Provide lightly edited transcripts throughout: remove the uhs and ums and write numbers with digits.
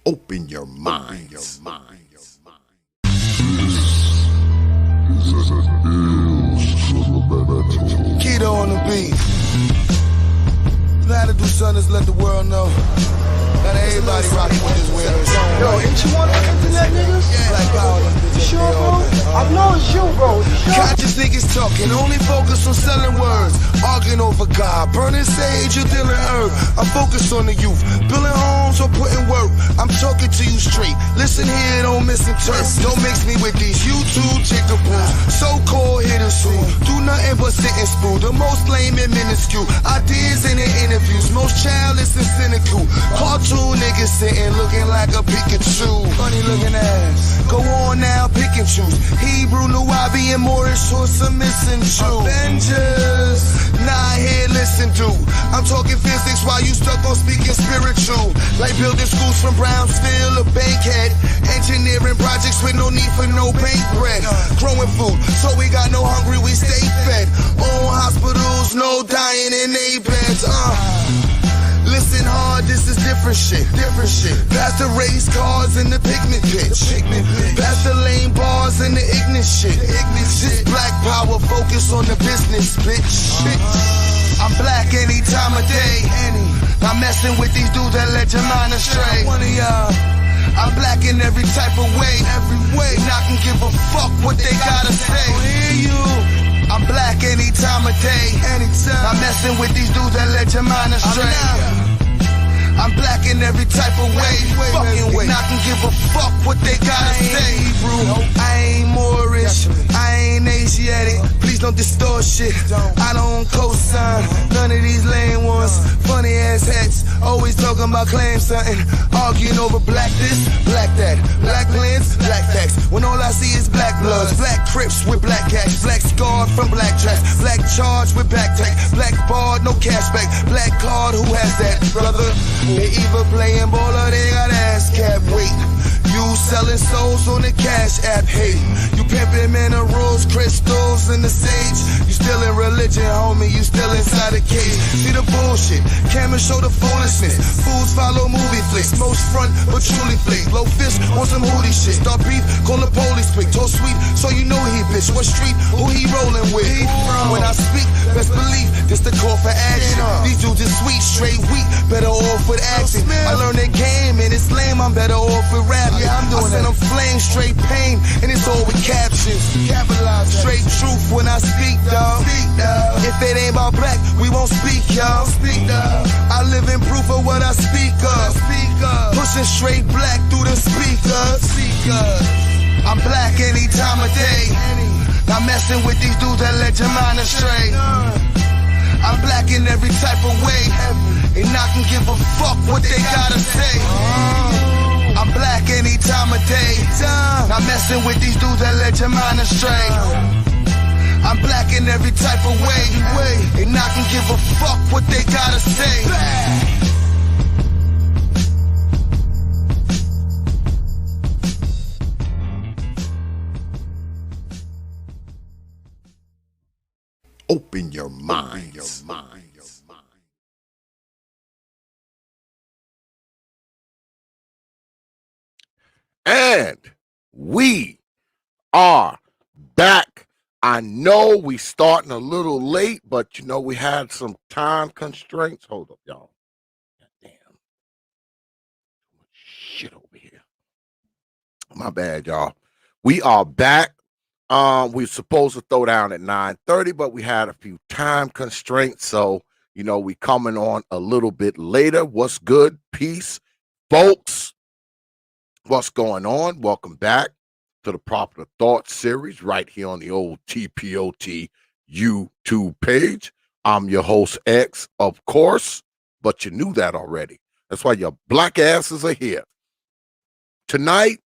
Open your minds. Keto on the beat. You know how to do something is let the world know. Not everybody rocking with this weirdo song. Yo, ain't you one of the internet niggas? Yeah, like all them You bitches. sure, bro? I know it's you, bro. You sure? Conscious niggas talking, only focus on selling words. Arguing over God, burning sage, you're dealing herb. I'm focused on the youth, building homes or putting work. I'm talking to you straight. Listen here, don't misinterpret. Don't mix me with these YouTube jickaboos. So-called hitters who do nothing but sit and screw. The most lame and minuscule ideas in the interviews. Most childish and cynical. Cartoon niggas sitting looking like a Pikachu. Funny looking ass. Go on now, pick and choose. Hebrew, Nuwabi, and Moorish or some missing Jew. Avengers, nah, here, listen to. I'm talking physics while you stuck on speaking spiritual. Like building schools from Brownsville or Bankhead. Engineering projects with no need for no bank bread. Growing food, so we got no hungry, we stay fed. Own hospitals, no dying in they beds. Listen hard, this is different shit. Past the race cars and the pigment pitch. Past the lame bars and the ignorant shit. This black power, focus on the business, bitch. I'm black any time of day. I'm messing with these dudes that let your mind astray. One of y'all. I'm black in every type of way. And I can give a fuck what they gotta say. Hear you. I'm black any time of day. I'm messing with these dudes that let your mind astray. I'm black in every type of way. Fucking way. And I can give a fuck what they gotta say. I ain't Moorish. I ain't Asiatic. Please don't distort shit. I don't co-sign none of these lame ones. Funny ass hats. Always talking about claim something. Arguing over black this, black that. Black lens, black facts. When all I see is black bloods. Black crips with black cats. Black scarred from black tracks. Black charge with back tag. Black barred, no cashback. Black card, who has that, brother? They either playing ball or they got ass cap. Wait, you selling souls on the cash app. Hey, you pimping minerals, crystals, and the sage. You still in religion, homie. You still inside a cage. See the bullshit. Cameras show the foolishness. Fools follow movie flicks. Most front, but truly flick. Low fist on some hoodie shit. Start beef, call the police quick. Toast sweet, so you know he bitch. What street? Who he rolling with? When I speak, best believe this the call for action. These dudes is sweet, straight weak. Better off with accent. I learned the game and it's lame. I'm better off with rap. Yeah, I'm doing I send them flame, straight pain, and it's all with captions. Capitalize straight truth when I speak, dawg. If it ain't about black, we won't speak, y'all. I live in proof of what I speak of. Pushing straight black through the speakers. I'm black any time of day. Not messing with these dudes that let your mind astray. I'm black in every type of way, and I can give a fuck what they gotta say. I'm black any time of day. Not messing with these dudes that let your mind astray. I'm black in every type of way, and I can give a fuck what they gotta say. Open your minds. And we are back. I know we starting a little late, but you know we had some time constraints. Hold up, y'all. Damn. Shit over here. My bad, y'all. We are back. We were supposed to throw down at 9:30, but we had a few time constraints. So, you know, we coming on a little bit later. What's good? Peace, folks. What's going on? Welcome back to the Proper Thought series right here on the old T.P.O.T YouTube page. I'm your host, X, of course, but you knew that already. That's why your black asses are here. Tonight,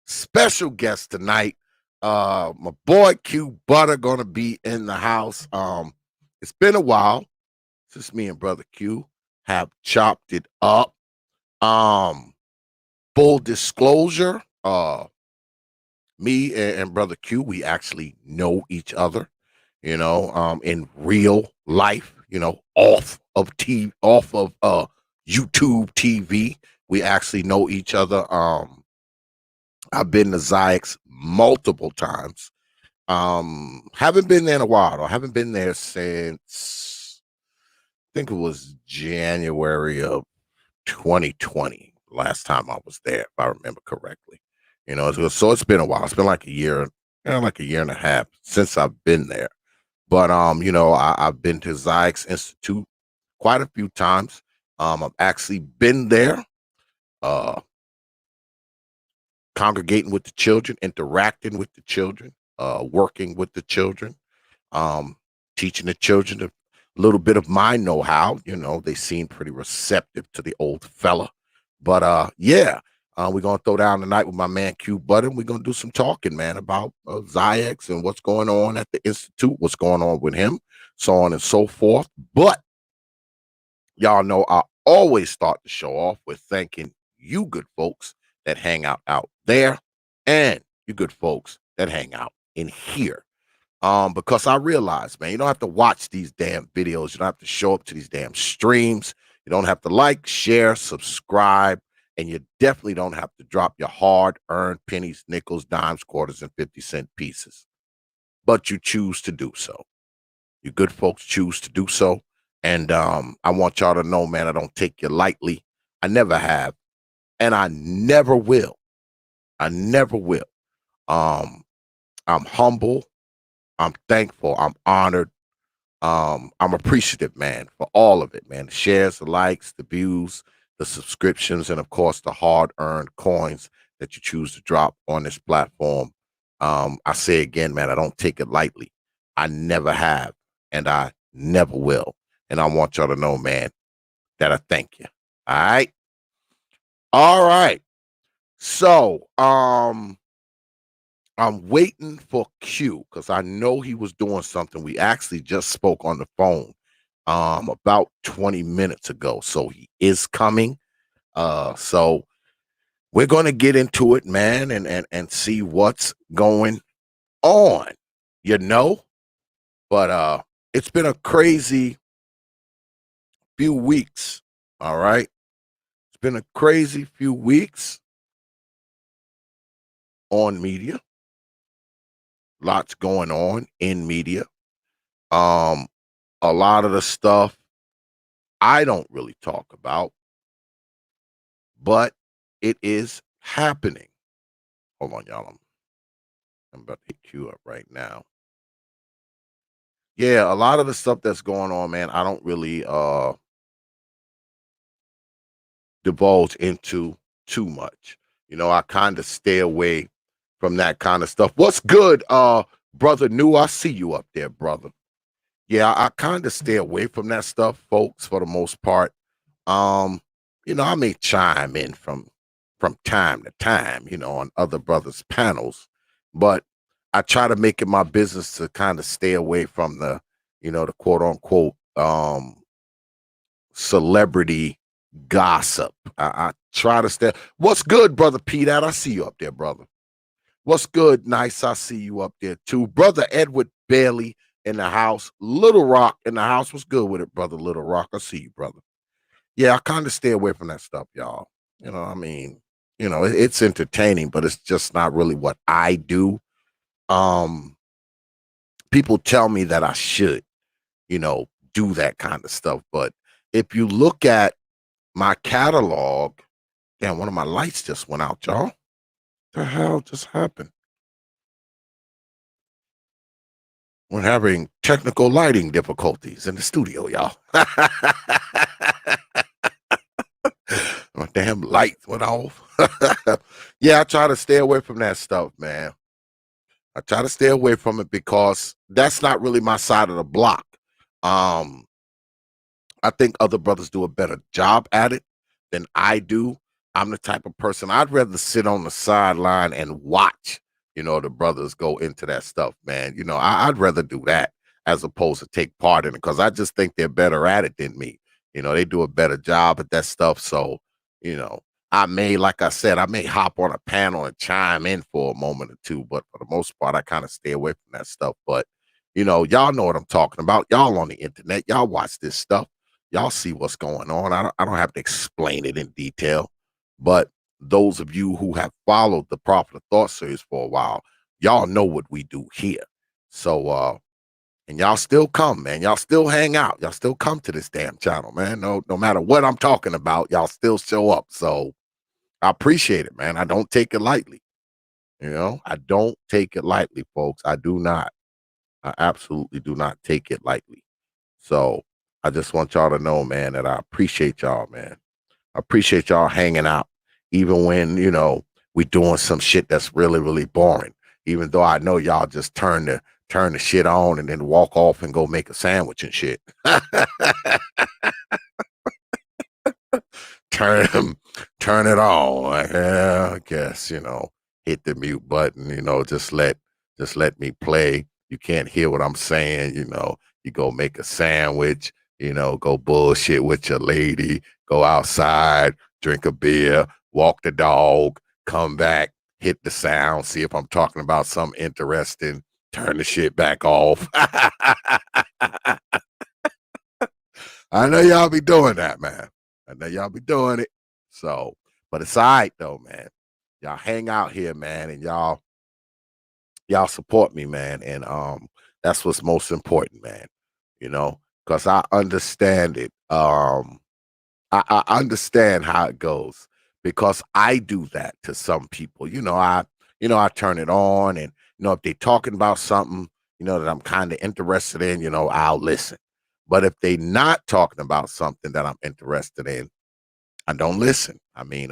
special guest tonight, my boy Q Butter gonna be in the house. It's been a while since me and brother Q have chopped it up. Full disclosure, me and brother Q, we actually know each other, you know, in real life, you know, off of YouTube TV. We actually know each other. I've been to XYAYX multiple times. Haven't been there in a while, though. I haven't been there since I think it was January of 2020. Last time I was there, if I remember correctly. So it's been a while. It's been like a year, like a year and a half since I've been there. But I've been to XYAYX Institute quite a few times. I've actually been there, congregating with the children, interacting with the children, working with the children, teaching the children a little bit of my know-how. They seem pretty receptive to the old fella. But yeah, we're gonna throw down tonight with my man Q Button. We're gonna do some talking, man, about XYAYX and what's going on at the Institute, what's going on with him, so on and so forth. But y'all know I always start the show off with thanking you good folks that hang out there and you good folks that hang out in here. Because I realize, man, you don't have to watch these damn videos. You don't have to show up to these damn streams. You don't have to like, share, subscribe, and you definitely don't have to drop your hard-earned pennies, nickels, dimes, quarters, and 50-cent pieces. But you choose to do so. You good folks choose to do so. And I want y'all to know, man, I don't take you lightly. I never have. And I never will. I never will. I'm humble. I'm thankful. I'm honored. I'm appreciative, man, for all of it, man. The shares, the likes, the views, the subscriptions, and of course, the hard-earned coins that you choose to drop on this platform. I say again, man, I don't take it lightly. I never have, and I never will. And I want y'all to know, man, that I thank you. All right. All right. So, I'm waiting for Q because I know he was doing something. We actually just spoke on the phone about 20 minutes ago. So he is coming. So we're gonna get into it, man, and see what's going on, But it's been a crazy few weeks. All right. It's been a crazy few weeks on media. Lots going on in media. A lot of the stuff I don't really talk about, but it is happening. Hold on, y'all. I'm about to hit Q up right now. Yeah, a lot of the stuff that's going on, man, I don't really divulge into too much. I kind of stay away from that kind of stuff. What's good, brother New? I see you up there, brother. Yeah, I kind of stay away from that stuff, folks, for the most part. I may chime in from time to time, on other brothers' panels, but I try to make it my business to kind of stay away from the, the quote unquote celebrity gossip. I try to stay. What's good, brother Pete? I see you up there, brother. What's good? Nice. I see you up there too. Brother Edward Bailey in the house. Little Rock in the house. What's good with it, brother Little Rock? I see you, brother. Yeah, I kind of stay away from that stuff, y'all. It's entertaining, but it's just not really what I do. People tell me that I should, do that kind of stuff. But if you look at my catalog, damn, one of my lights just went out, y'all. The hell just happened? We're having technical lighting difficulties in the studio, y'all. My damn lights went off. Yeah, I try to stay away from that stuff, man. I try to stay away from it because that's not really my side of the block. I think other brothers do a better job at it than I do. I'm the type of person I'd rather sit on the sideline and watch, the brothers go into that stuff, man. I'd rather do that as opposed to take part in it because I just think they're better at it than me. They do a better job at that stuff. So, like I said, I may hop on a panel and chime in for a moment or two, but for the most part, I kind of stay away from that stuff. But, y'all know what I'm talking about. Y'all on the internet, y'all watch this stuff. y'all see what's going on. I don't have to explain it in detail, but those of you who have followed the Prophet of Thought series for a while, y'all know what we do here. So and y'all still come, man. Y'all still hang out. Y'all still come to this damn channel, man. No matter what I'm talking about, y'all still show up. So I appreciate it, man. I don't take it lightly. You know, I don't take it lightly, folks. I do not. I absolutely do not take it lightly. So I just want y'all to know, man, that I appreciate y'all, man. I appreciate y'all hanging out, even when, you know, we doing some shit that's really, really boring. Even though I know y'all just turn the shit on and then walk off and go make a sandwich and shit. turn it on. Like, yeah, I guess, you know, hit the mute button, you know, just let me play. You can't hear what I'm saying, you know. You go make a sandwich, you know, go bullshit with your lady, go outside, drink a beer, walk the dog, come back, hit the sound, see if I'm talking about something interesting, turn the shit back off. I know y'all be doing that, man. I know y'all be doing it. So, but it's all right though, man. Y'all hang out here, man, and y'all support me, man. And that's what's most important, man. You know, because I understand it. I understand how it goes because I do that to some people. I turn it on, and if they're talking about something, that I'm kind of interested in, I'll listen. But if they're not talking about something that I'm interested in, I don't listen. I mean,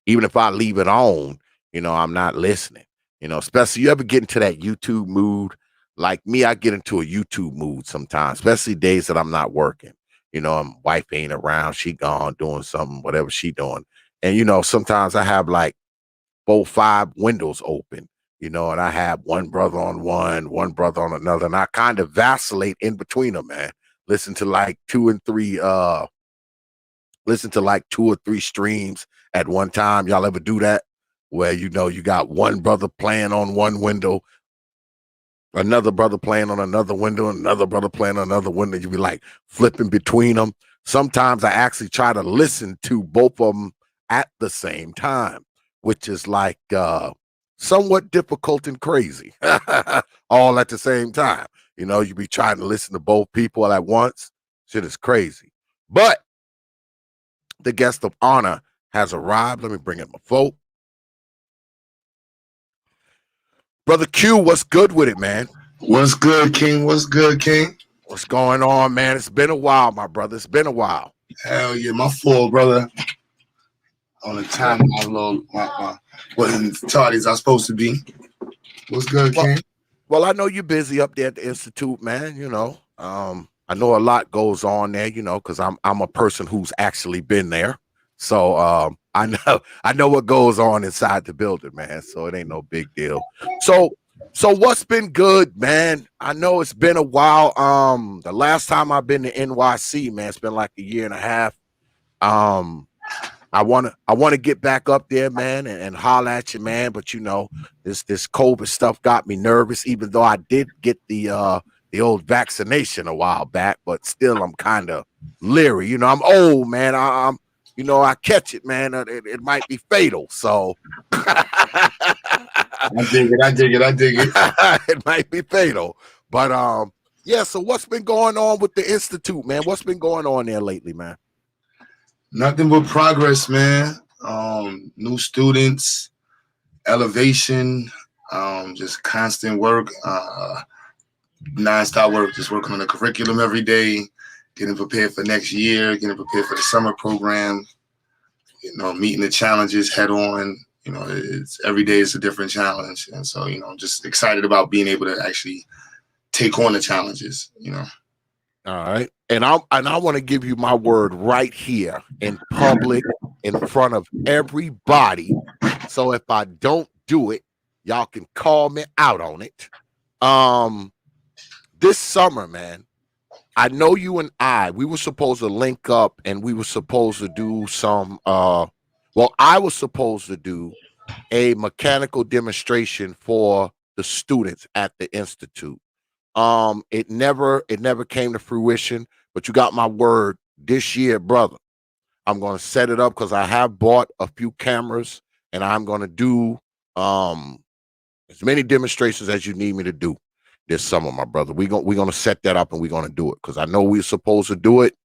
even if I leave it on, I'm not listening. Especially you ever get into that YouTube mood. Like me, I get into a YouTube mood sometimes, especially days that I'm not working. My wife ain't around, she gone doing something, whatever she doing. And sometimes I have like 4, 5 windows open, and I have one brother on one brother on another, and I kind of vacillate in between them, man. Listen to like 2 or 3 streams at one time. Y'all ever do that? Where you got one brother playing on one window, another brother playing on another window, another brother playing on another window. You be like flipping between them. Sometimes I actually try to listen to both of them at the same time, which is like somewhat difficult and crazy. All at the same time. You be trying to listen to both people at once. Shit is crazy. But the guest of honor has arrived. Let me bring in my folk. Brother Q, what's good with it, man? What's good, King? What's good, King? What's going on, man? It's been a while, my brother. It's been a while. Hell yeah, my fault, brother. On the time, my what tardies I supposed to be. What's good, King? Well, I know you're busy up there at the Institute, man. I know a lot goes on there, because I'm a person who's actually been there. So I know what goes on inside the building, man. So it ain't no big deal. So what's been good, man? I know it's been a while. The last time I've been to NYC, man, it's been like a year and a half. I wanna get back up there, man, and holler at you, man. But this COVID stuff got me nervous, even though I did get the old vaccination a while back, but still I'm kind of leery. I'm old, man. I'm I catch it, man. It might be fatal. So I dig it. It might be fatal. But yeah, so what's been going on with the Institute, man? What's been going on there lately, man? Nothing but progress, man. New students, elevation, just constant work, non-stop work, just working on the curriculum every day, getting prepared for next year, getting prepared for the summer program, meeting the challenges head on. It's every day is a different challenge. And so, I'm just excited about being able to actually take on the challenges, All right. And I want to give you my word right here in public, in front of everybody. So if I don't do it, y'all can call me out on it. This summer, man, I know you and we were supposed to link up, and we were supposed to do some I was supposed to do a mechanical demonstration for the students at the Institute. It never came to fruition, but you got my word this year, brother. I'm going to set it up because I have bought a few cameras, and I'm going to do as many demonstrations as you need me to do this summer, my brother. We're gonna set that up, and we're gonna do it because I know we were supposed to do it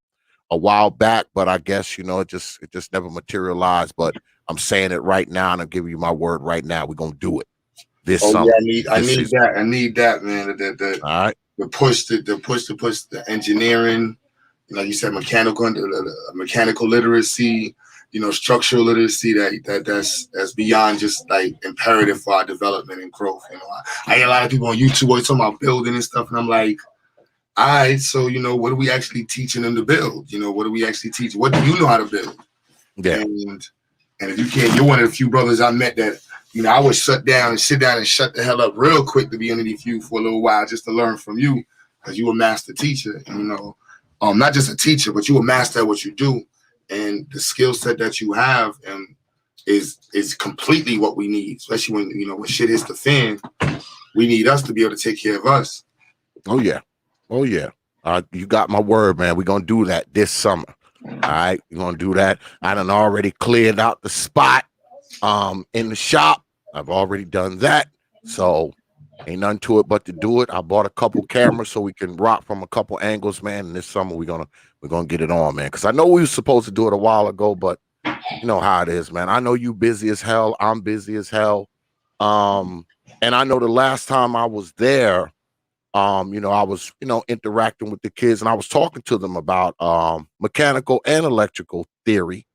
a while back, but I guess it just never materialized. But I'm saying it right now, and I'm giving you my word right now. We're gonna do it this summer. I need that, man. All right. The push the engineering, like you said, mechanical literacy, structural literacy. That's beyond just like imperative for our development and growth. I hear a lot of people on YouTube always talking about building and stuff, and I'm like, all right, so what are we actually teaching them to build? What do we actually teach? What do you know how to build? Yeah. And if you can't, you're one of the few brothers I met that I would sit down and shut the hell up real quick to be underneath you for a little while just to learn from you, because you a master teacher. Not just a teacher, but you a master at what you do, and the skill set that you have is completely what we need, especially when shit hits the fan. We need us to be able to take care of us. Oh yeah. You got my word, man. We're gonna do that this summer. All right, we're gonna do that. I done already cleared out the spot in the shop. I've already done that, so ain't nothing to it but to do it. I bought a couple cameras so we can rock from a couple angles, man. And this summer we're gonna get it on, man. Because I know we were supposed to do it a while ago, but you know how it is, man. I know you busy as hell. I'm busy as hell. And I know the last time I was there, I was interacting with the kids, and I was talking to them about mechanical and electrical theory,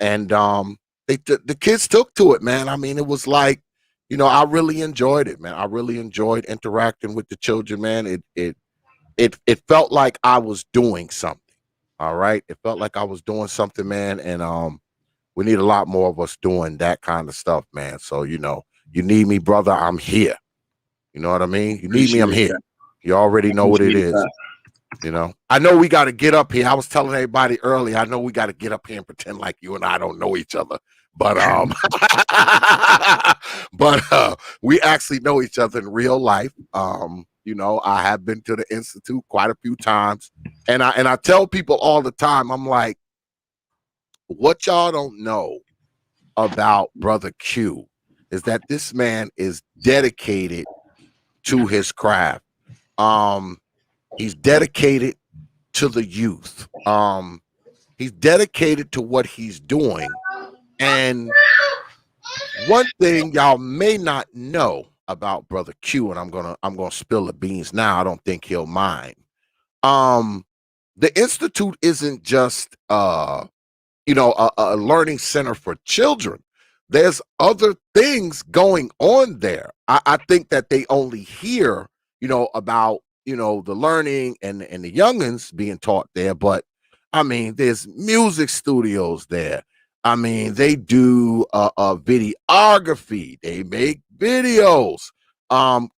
and the kids took to it, man. I mean, it was like, I really enjoyed it, man. I really enjoyed interacting with the children, man. It felt like I was doing something. All right, it felt like I was doing something, man, and we need a lot more of us doing that kind of stuff, man. So you need me, brother, I'm here. You know what I mean? You need me, I'm here. You already know what it is. I know we got to get up here. I was telling everybody earlier, I know we got to get up here and pretend like you and I don't know each other. But we actually know each other in real life. I have been to the Institute quite a few times. And I tell people all the time, I'm like, what y'all don't know about Brother Q is that this man is dedicated to his craft. He's dedicated to the youth. He's dedicated to what he's doing. And one thing y'all may not know about Brother Q, and I'm gonna spill the beans now. I don't think he'll mind. The Institute isn't just a learning center for children. There's other things going on there. I think that they only hear, about, the learning and the youngins being taught there. But I mean, there's music studios there. I mean, they do videography. They make videos,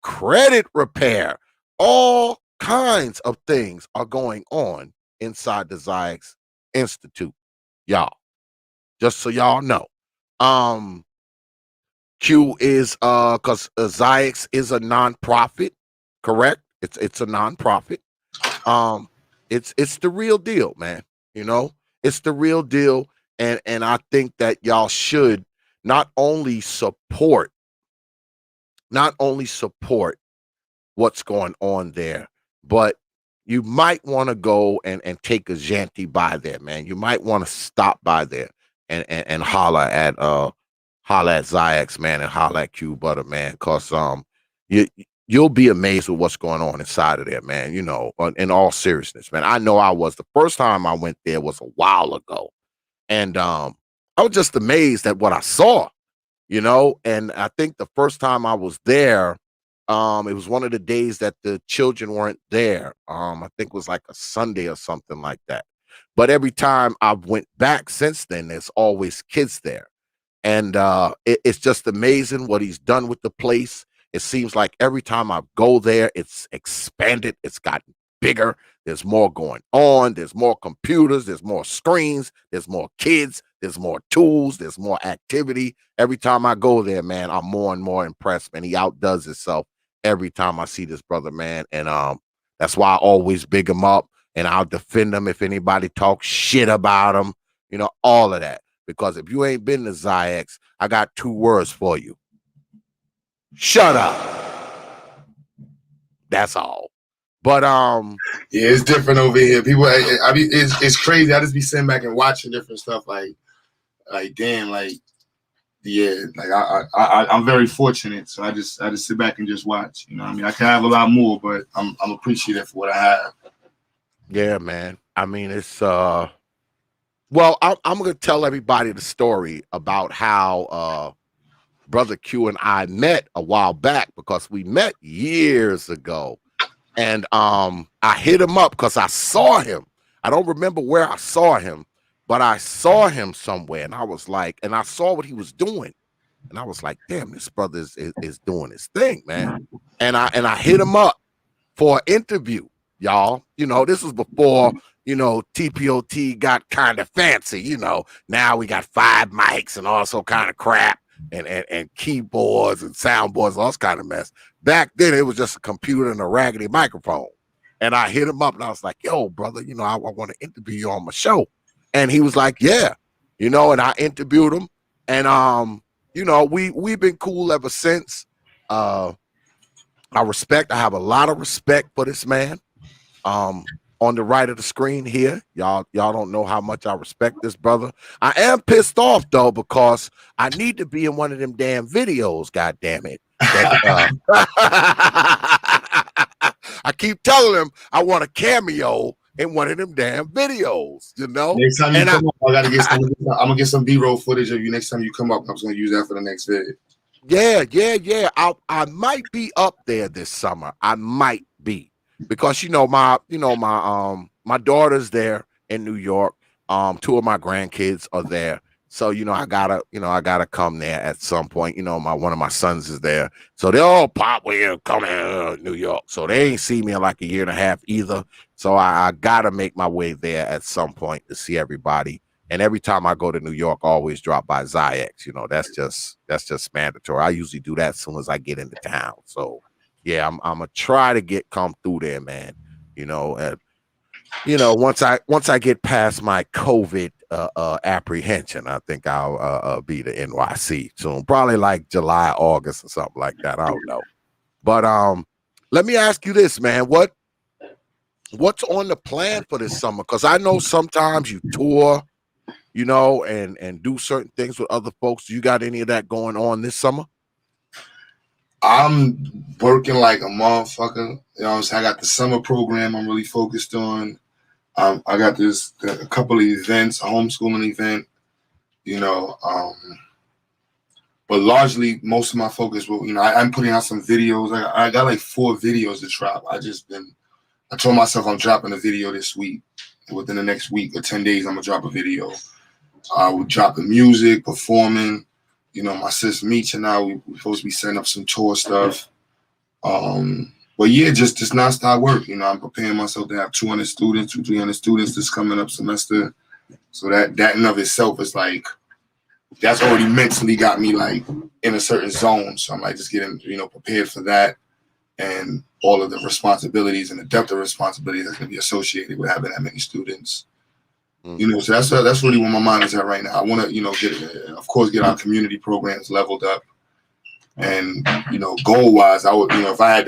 credit repair, all kinds of things are going on inside the XYAYX Institute, y'all. Just so y'all know. Q is because XYAYX is a nonprofit, correct? It's a nonprofit. It's the real deal, man. It's the real deal, and I think that y'all should not only support what's going on there, but you might want to go and take a Janty by there, man. You might want to stop by there and holler at XYAYX, man, and holler at Q Butter, man, because you'll be amazed with what's going on inside of there, man. In all seriousness, man. I know I was. The first time I went there was a while ago, and I was just amazed at what I saw, and I think the first time I was there, it was one of the days that the children weren't there. I think it was like a Sunday or something like that. But every time I went back since then, there's always kids there. And it's just amazing what he's done with the place. It seems like every time I go there, it's expanded. It's gotten bigger. There's more going on. There's more computers. There's more screens. There's more kids. There's more tools. There's more activity. Every time I go there, man, I'm more and more impressed, man. He outdoes himself every time I see this brother, man. And that's why I always big him up. and I'll defend them if anybody talks shit about them, you know, all of that. Because if you ain't been to XYAYX, I got 2 words for you. Shut up. That's all. But yeah, it's different over here. People, I mean, it's crazy. I just be sitting back and watching different stuff. Like damn, like yeah, like I'm very fortunate. So I just sit back and just watch. You know, what I mean, I can have a lot more, but I'm appreciative for what I have. yeah, man. I mean, it's well, I'm gonna tell everybody the story about how Brother Q and I met a while back, because we met years ago. And I hit him up because I saw him. I don't remember where I saw him, but I saw him somewhere, and I was like, and I saw what he was doing, and I was like, damn, this brother is doing his thing, man. And I hit him up for an interview, y'all. You know, this was before, you know, T.P.O.T got kind of fancy. You know, now we got 5 mics and all sort kind of crap, and keyboards and soundboards, all this kind of mess. Back then, it was just a computer and a raggedy microphone. And I hit him up, and I was like, yo, brother, you know, I want to interview you on my show. And he was like, yeah, you know, and I interviewed him. And, you know, we've been cool ever since. I have a lot of respect for this man. On the right of the screen here, y'all don't know how much I respect this brother. I am pissed off though, because I need to be in one of them damn videos. God damn it! I keep telling him I want a cameo in one of them damn videos. You know. Next time you come up, I gotta get some. I'm gonna get some B-roll footage of you next time you come up. I'm just gonna use that for the next video. Yeah. I might be up there this summer. I might be. Because my daughter's there in New York. 2 of my grandkids are there. So, I gotta come there at some point. One of my sons is there. So they all pop will come to New York. So they ain't see me in like a year and a half either. So I gotta make my way there at some point to see everybody. And every time I go to New York, I always drop by XYAYX. That's just mandatory. I usually do that as soon as I get into town. So yeah, I'm gonna try to come through there, man. And once I get past my COVID apprehension, I think I'll be to NYC soon. Probably like July, August, or something like that. I don't know. But let me ask you this, man. What's on the plan for this summer? Because I know sometimes you tour, and do certain things with other folks. Do you got any of that going on this summer? I'm working like a motherfucker. You know what I'm saying? I got the summer program I'm really focused on. I got a couple of events, a homeschooling event, but largely most of my focus will, I'm putting out some videos. I got like 4 videos to drop. I told myself I'm dropping a video this week. Within the next week or 10 days, I'm gonna drop a video. We're dropping music, performing. My sister Meech and I, we're supposed to be setting up some tour stuff. But yeah, just nonstop work. I'm preparing myself to have 200 students, 300 students this coming up semester. So that in and of itself is like, that's already mentally got me like in a certain zone. So I'm like just getting, prepared for that and all of the responsibilities and the depth of responsibilities that's gonna be associated with having that many students. So that's really where my mind is at right now. I want to, get our community programs leveled up, and goal wise, I would, if I had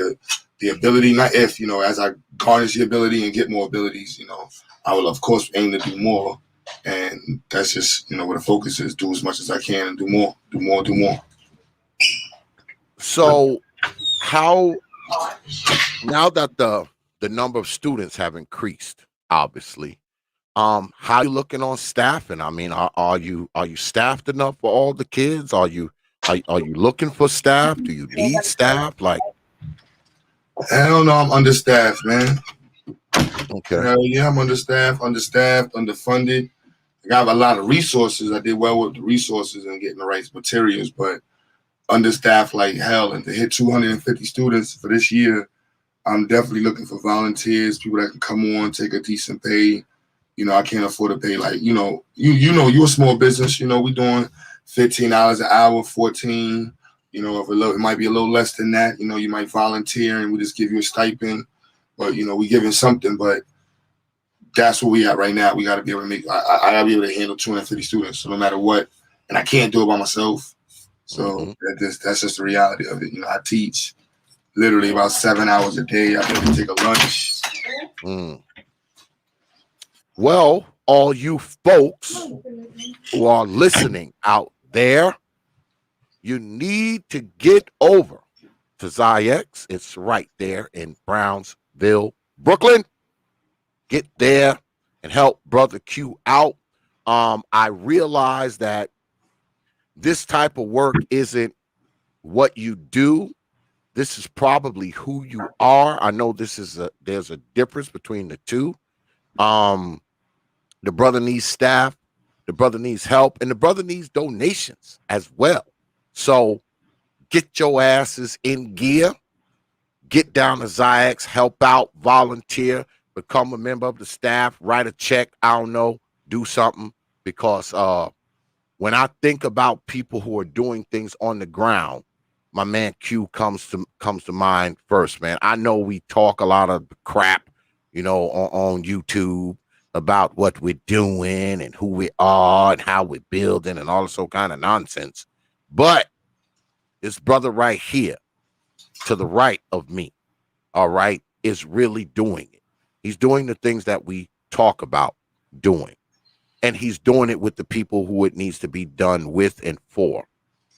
the ability, not if, as I garnish the ability and get more abilities, I will of course aim to do more, and that's just where the focus is: do as much as I can and do more. So, how now that the number of students have increased, obviously. How are you looking on staffing? I mean, are you staffed enough for all the kids? Are you looking for staff? Do you need staff? Like, hell no, I'm understaffed, man. Okay. Hell yeah, I'm understaffed, underfunded. I have a lot of resources. I did well with the resources and getting the right materials, but understaffed like hell. And to hit 250 students for this year, I'm definitely looking for volunteers, people that can come on, take a decent pay. I can't afford to pay like, you're a small business, we doing $15 an hour, 14, if it might be a little less than that, you might volunteer and we just give you a stipend, but we giving something. But that's where we at right now. We got to be able to make. I got to be able to handle 250 students. So no matter what, and I can't do it by myself. So that's just the reality of it. You know, I teach literally about 7 hours a day. I have to take a lunch. Well, all you folks who are listening out there, you need to get over to XYAYX. It's right there in Brownsville, Brooklyn. Get there and help Brother Q out. I realize that this type of work isn't what you do. This is probably who you are. I know there's a difference between the two. The brother needs staff, the brother needs help, and the brother needs donations as well. So get your asses in gear, get down to XYAYX, help out, volunteer, become a member of the staff, write a check, I don't know, do something, because when I think about people who are doing things on the ground, my man Q comes to mind first, man. I know we talk a lot of crap, you know, on YouTube about what we're doing and who we are and how we're building and all this whole kind of nonsense. But this brother right here to the right of me, all right, is really doing it. He's doing the things that we talk about doing. And he's doing it with the people who it needs to be done with and for,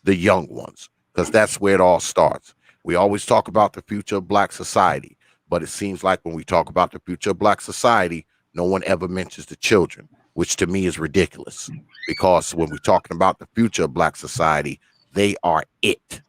the young ones, because that's where it all starts. We always talk about the future of Black society, but it seems like when we talk about the future of Black society, no one ever mentions the children, which to me is ridiculous, because when we're talking about the future of Black society, they are it.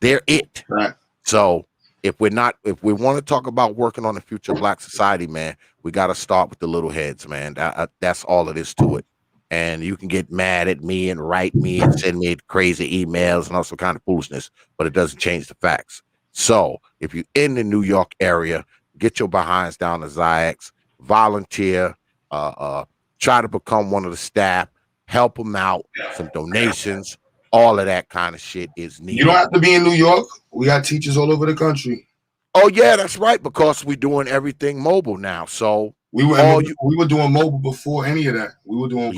They're it. Right. So if we want to talk about working on the future of Black society, man, we got to start with the little heads, man. That's all it is to it. And you can get mad at me and write me and send me crazy emails and all some kind of foolishness, but it doesn't change the facts. So if you're in the New York area, get your behinds down to XYAYX, volunteer, try to become one of the staff, help them out, some donations, all of that kind of shit is needed. You don't have to be in New York. We got teachers all over the country. Oh yeah, that's right, because we're doing everything mobile now. So we were doing mobile before any of that. We were doing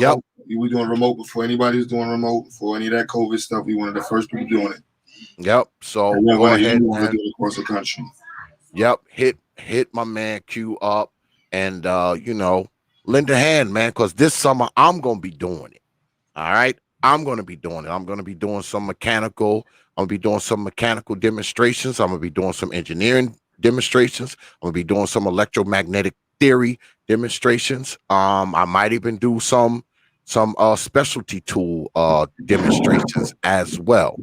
we were doing remote before anybody was doing remote, before any of that COVID stuff. We were one of the first people doing it. Yep. So go ahead, man. Do it across the country. Yep. Hit my man Q up and you know, lend a hand, man, because this summer I'm gonna be doing it. All right. I'm going to be doing it. I'm going to be doing some mechanical. I'm going to be doing some mechanical demonstrations. I'm going to be doing some engineering demonstrations. I'm going to be doing some electromagnetic theory demonstrations. I might even do some specialty tool demonstrations as well.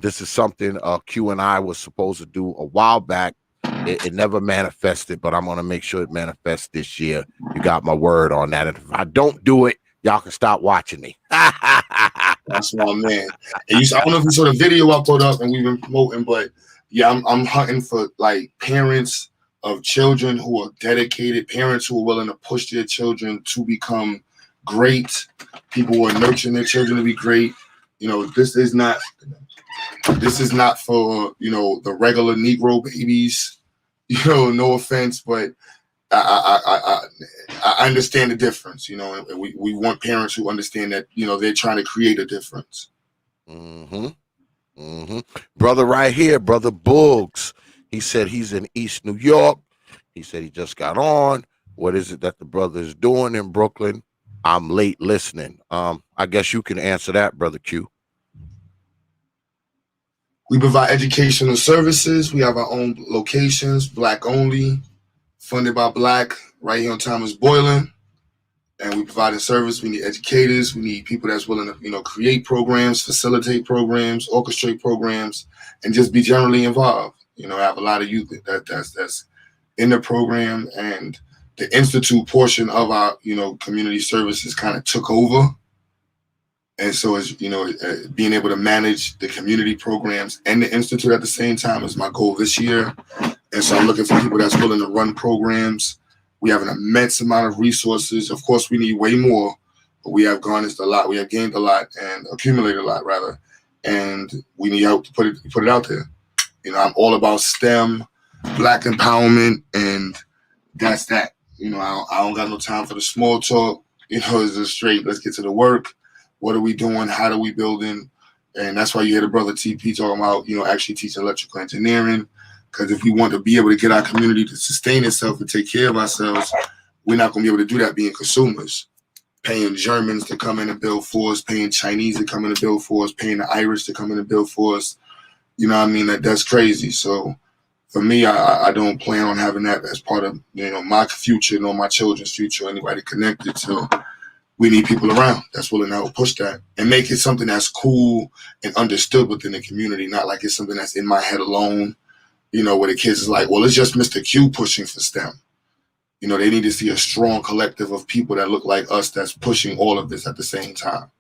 This is something Q and I was supposed to do a while back. It never manifested, but I'm going to make sure it manifests this year. You got my word on that. If I don't do it, y'all can stop watching me. That's my man. And I don't know if you saw the video I put up and we've been promoting, but yeah, I'm hunting for like parents of children who are dedicated, parents who are willing to push their children to become great, people who are nurturing their children to be great. You know, this is not for, you know, the regular Negro babies. You know, no offense, but I understand the difference, you know, and we want parents who understand that, you know, they're trying to create a difference. Brother right here, Brother Boogs, he said he's in East New York. He said he just got on. What is it that the brother is doing in Brooklyn? I'm late listening. I guess you can answer that, Brother Q. We provide educational services. We have our own locations, Black only, funded by Black, right here on Thomas Boylan. And we provide a service. We need educators. We need people that's willing to, you know, create programs, facilitate programs, orchestrate programs, and just be generally involved. You know, I have a lot of youth that's in the program, and the institute portion of our, you know, community services kind of took over. And so, as you know, being able to manage the community programs and the institute at the same time is my goal this year. And so I'm looking for people that's willing to run programs. We have an immense amount of resources. Of course, we need way more, but we have garnished a lot. We have gained a lot and accumulated a lot, rather. And we need help to put it out there. You know, I'm all about STEM, Black empowerment, and that's that. You know, I don't got no time for the small talk. You know, it's just straight. Let's get to the work. What are we doing? How are we building? And that's why you hear the brother TP talking about, you know, actually teaching electrical engineering. Because if we want to be able to get our community to sustain itself and take care of ourselves, we're not going to be able to do that being consumers. Paying Germans to come in and build for us, paying Chinese to come in and build for us, paying the Irish to come in and build for us. You know what I mean? That's crazy. So for me, I don't plan on having that as part of, you know, my future, nor my children's future, anybody connected. So we need people around that's willing to help push that and make it something that's cool and understood within the community, not like it's something that's in my head alone, you know, where the kids is like, well, it's just Mr. Q pushing for STEM. You know, they need to see a strong collective of people that look like us that's pushing all of this at the same time.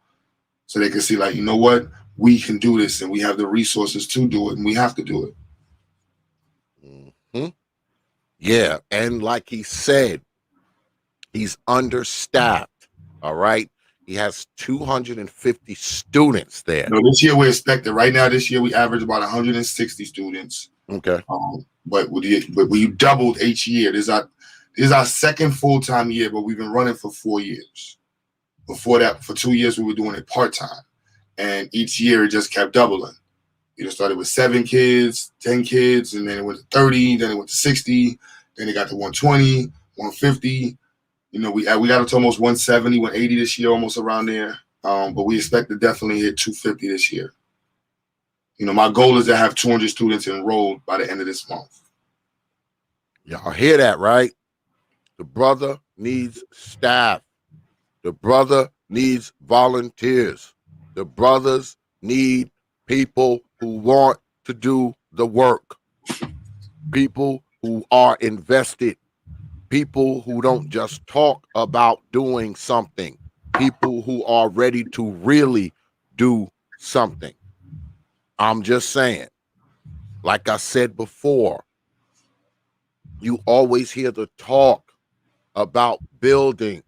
So they can see, like, you know what, we can do this and we have the resources to do it and we have to do it. Mm-hmm. Yeah. And like he said, he's understaffed. All right. He has 250 students there. No, this year we expected. Right now, this year we average about 160 students. Okay. But we doubled each year. This is our second full-time year, but we've been running for 4 years. Before that, for 2 years, we were doing it part-time. And each year it just kept doubling. You know, started with 7 kids, 10 kids, and then it went to 30, then it went to 60, then it got to 120, 150. You know, we got up to almost 170, 180 this year, almost around there. But we expect to definitely hit 250 this year. You know, my goal is to have 200 students enrolled by the end of this month. Y'all hear that, right? The brother needs staff. The brother needs volunteers. The brothers need people who want to do the work. People who are invested. People who don't just talk about doing something. People who are ready to really do something. I'm just saying, like I said before, you always hear the talk about building.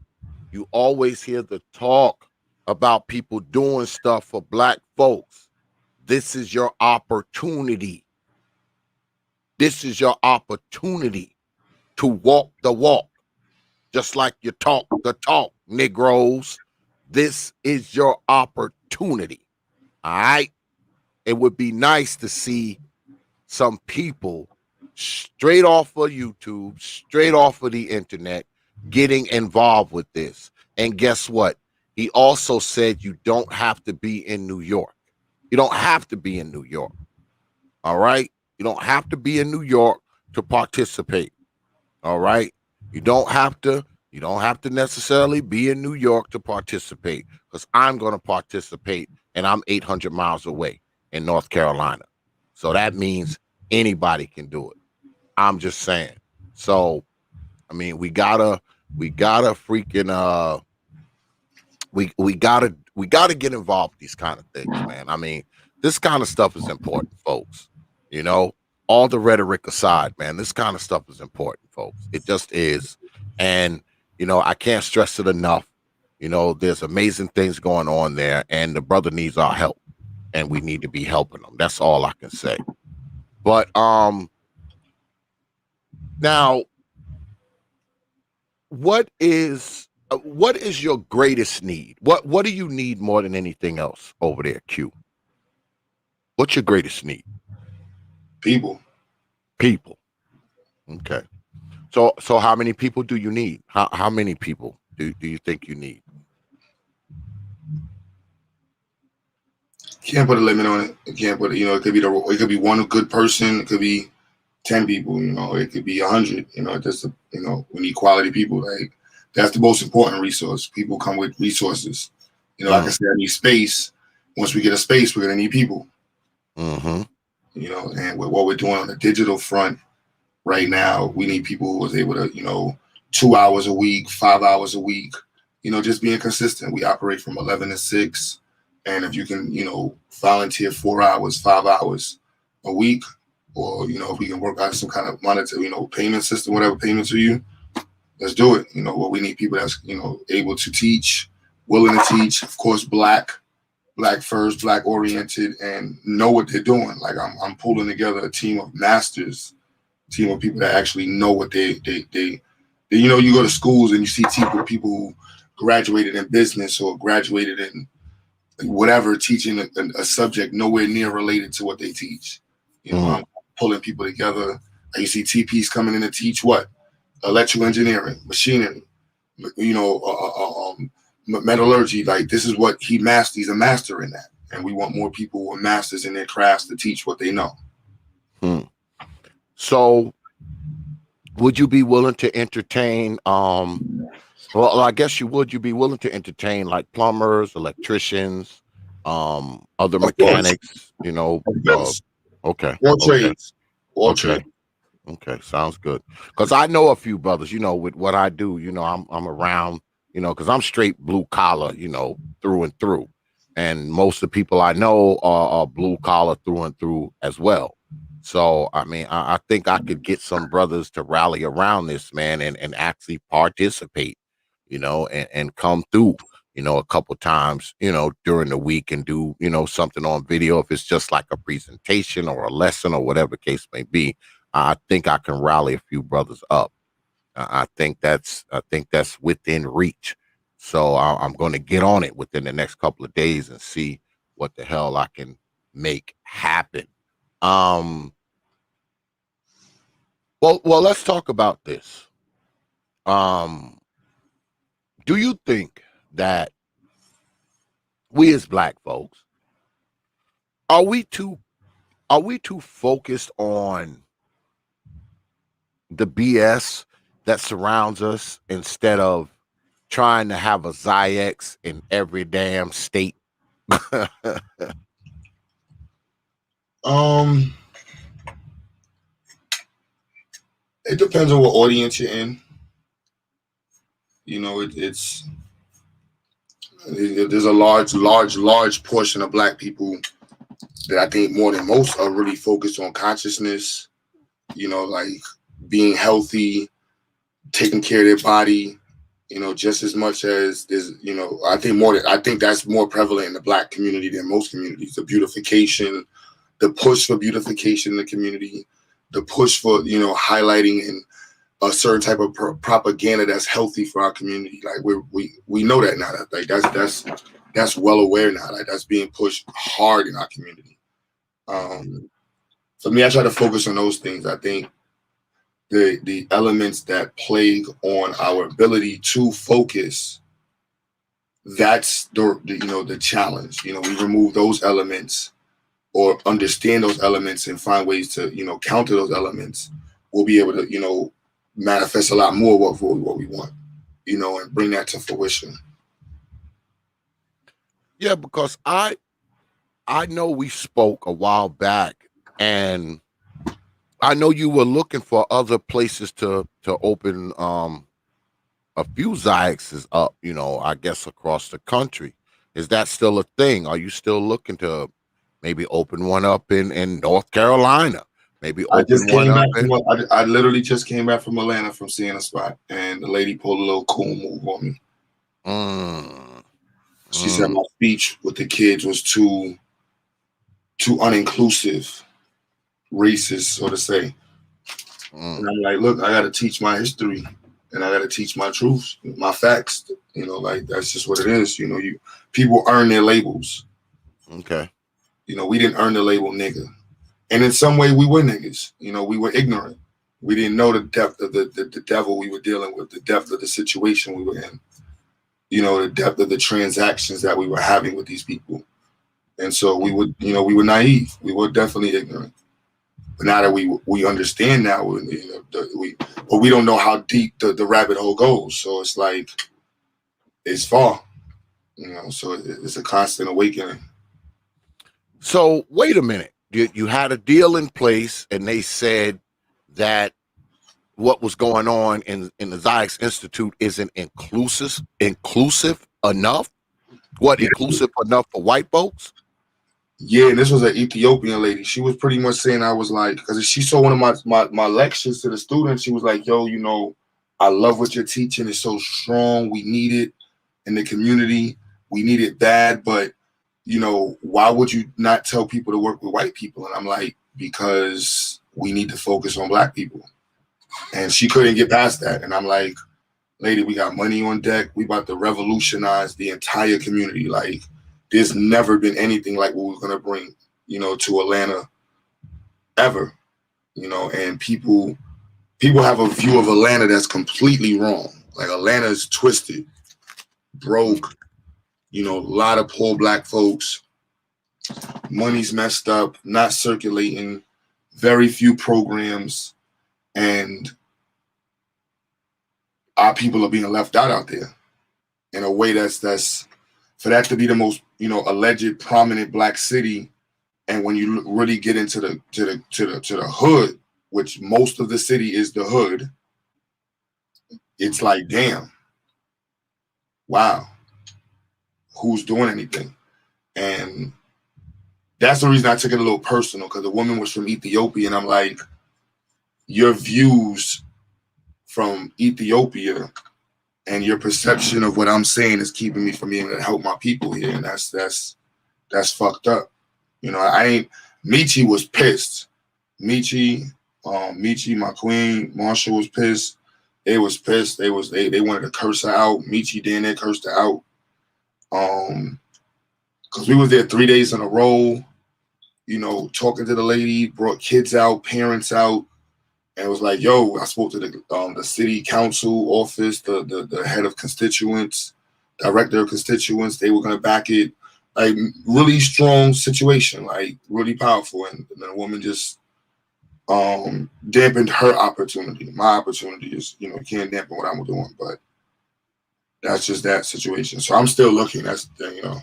You always hear the talk about people doing stuff for Black folks. This is your opportunity. This is your opportunity to walk the walk, just like you talk the talk, Negroes. This is your opportunity. All right? It would be nice to see some people straight off of YouTube, straight off of the internet, getting involved with this. And guess what? He also said you don't have to be in New York. You don't have to be in New York. All right? You don't have to be in New York to participate. All right? You don't have to necessarily be in New York to participate, because I'm going to participate and I'm 800 miles away in North Carolina. So that means anybody can do it. I'm just saying. So, I mean, we gotta freaking we gotta get involved with these kind of things, man. I mean, this kind of stuff is important, folks. You know, all the rhetoric aside, man, this kind of stuff is important, folks. It just is. And, you know, I can't stress it enough. You know, there's amazing things going on there, and the brother needs our help, and we need to be helping them. That's all I can say. But now, what is your greatest need? What do you need more than anything else over there, Q? What's your greatest need? People. Okay. So how many people do you need? How many people do you think you need? Can't put a limit on it. It can't put it. You know, it could be one good person. It could be 10 people. You know, it could be 100. You know, just you know, we need quality people. Like, that's the most important resource. People come with resources. You know, like I said, I need space. Once we get a space, we're gonna need people. Mm-hmm. You know, and with what we're doing on the digital front right now, we need people who is able to, you know, 2 hours a week, 5 hours a week. You know, just being consistent. We operate from 11 to 6. And if you can, you know, volunteer 4 hours, 5 hours a week, or, you know, if we can work out some kind of monetary, you know, payment system, whatever payment to you, let's do it. You know, well, we need people that's, you know, able to teach, willing to teach, of course, Black first, Black oriented, and know what they're doing. Like, I'm pulling together a team of masters, team of people that actually know what they You know, you go to schools and you see people who graduated in business or graduated in whatever, teaching a subject nowhere near related to what they teach. You know, I'm pulling people together. You see TPs coming in to teach what? Electrical engineering, machinery, you know, metallurgy. Like, this is what he masters. He's a master in that. And we want more people who are masters in their crafts to teach what they know. So would you be willing to entertain, well, I guess you would, be willing to entertain like plumbers, electricians, other mechanics, you know? Okay. All trades. All trades. Okay, sounds good. Because I know a few brothers, you know, with what I do, you know, I'm around, you know, because I'm straight blue collar, you know, through and through. And most of the people I know are blue collar through and through as well. So, I mean, I think I could get some brothers to rally around this, man, and actually participate, you know, and come through, you know, a couple times, you know, during the week and do, you know, something on video. If it's just like a presentation or a lesson or whatever case may be, I think I can rally a few brothers up. I think that's within reach. So I'm going to get on it within the next couple of days and see what the hell I can make happen. Well, let's talk about this. Do you think that we as Black folks are we too focused on the BS that surrounds us instead of trying to have a XYAYX in every damn state? It depends on what audience you're in. You know, there's a large portion of Black people that I think more than most are really focused on consciousness, you know, like being healthy, taking care of their body, you know, just as much as there's, you know, I think that's more prevalent in the Black community than most communities. The beautification, the push for beautification in the community, the push for, you know, highlighting and a certain type of propaganda that's healthy for our community. Like we know that now. Like that's well aware now. Like that's being pushed hard in our community. For me, I try to focus on those things. I think the elements that plague on our ability to focus, that's the challenge. You know, we remove those elements or understand those elements and find ways to, you know, counter those elements. We'll be able to, you know, manifest a lot more what we want, you know, and bring that to fruition. Yeah, because I know we spoke a while back, and I know you were looking for other places to open a few XYAYXs up, you know, I guess across the country. Is that still a thing? Are you still looking to maybe open one up in North Carolina? Maybe open one up I literally just came back from Atlanta from seeing a spot, and the lady pulled a little cool move on me. She said my speech with the kids was too uninclusive, racist, so to say. And I'm like, look, I got to teach my history, and I got to teach my truths, my facts. You know, like that's just what it is. You know, people earn their labels. Okay. You know, we didn't earn the label nigga. And in some way, we were niggas. You know, we were ignorant. We didn't know the depth of the devil we were dealing with, the depth of the situation we were in. You know, the depth of the transactions that we were having with these people. And so we were naive. We were definitely ignorant. But now that we understand now, but we don't know how deep the rabbit hole goes. So it's like, it's far. You know, so it's a constant awakening. So wait a minute. You had a deal in place, and they said that what was going on in the XYAYX Institute isn't inclusive enough. What, inclusive enough for white folks? Yeah, and this was an Ethiopian lady. She was pretty much saying, I was like, because she saw one of my lectures to the students. She was like, yo, you know, I love what you're teaching. It's so strong. We need it in the community. We need it bad, but you know, why would you not tell people to work with white people? And I'm like, because we need to focus on Black people. And she couldn't get past that. And I'm like, lady, we got money on deck. We about to revolutionize the entire community. Like, there's never been anything like what we're gonna bring, you know, to Atlanta ever. You know, and people have a view of Atlanta that's completely wrong. Like, Atlanta is twisted, broke, you know, a lot of poor black folks, money's messed up, not circulating, very few programs, and our people are being left out there in a way that's for that to be the most, you know, alleged prominent black city. And when you really get into the hood, which most of the city is the hood, it's like, damn, wow, who's doing anything? And that's the reason I took it a little personal, because the woman was from Ethiopia, and I'm like, your views from Ethiopia and your perception of what I'm saying is keeping me from being able to help my people here, and that's fucked up. You know, Michi was pissed. Michi, my queen, Marshall was pissed. They was pissed. They wanted to curse her out. Michi then they cursed her out. Because we was there 3 days in a row, you know, talking to the lady, brought kids out, parents out, and it was like, yo, I spoke to the city council office, the head of constituents, director of constituents. They were gonna back it. Like, really strong situation, like really powerful. And the woman just dampened her opportunity. My opportunity is, you know, can't dampen what I'm doing, but that's just that situation. So I'm still looking. That's the thing, you know.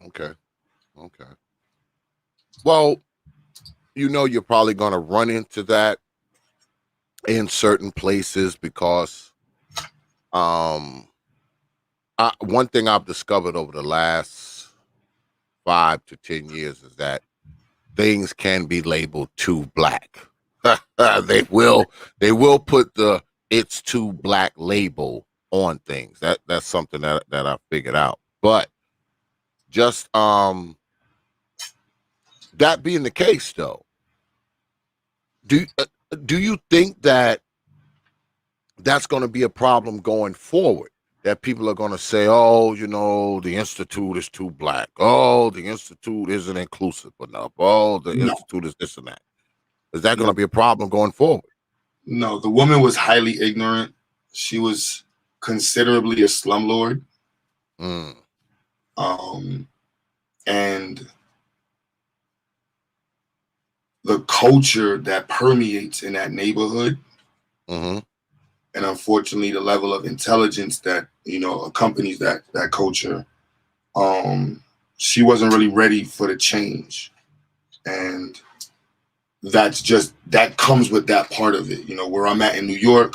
Okay. Well, you know, you're probably going to run into that in certain places because one thing I've discovered over the last 5 to 10 years is that things can be labeled too black. They will put the "it's too black" label on things. That's something that I figured out. But just that being the case, though, do you think that that's going to be a problem going forward? That people are going to say, oh, you know, the Institute is too black. Oh, the Institute isn't inclusive enough. Oh, the Institute is this and that. Is that going to be a problem going forward? No, the woman was highly ignorant. She was considerably a slumlord. And the culture that permeates in that neighborhood, and unfortunately the level of intelligence that, you know, accompanies that culture, she wasn't really ready for the change. And that comes with that part of it. You know, where I'm at in New York,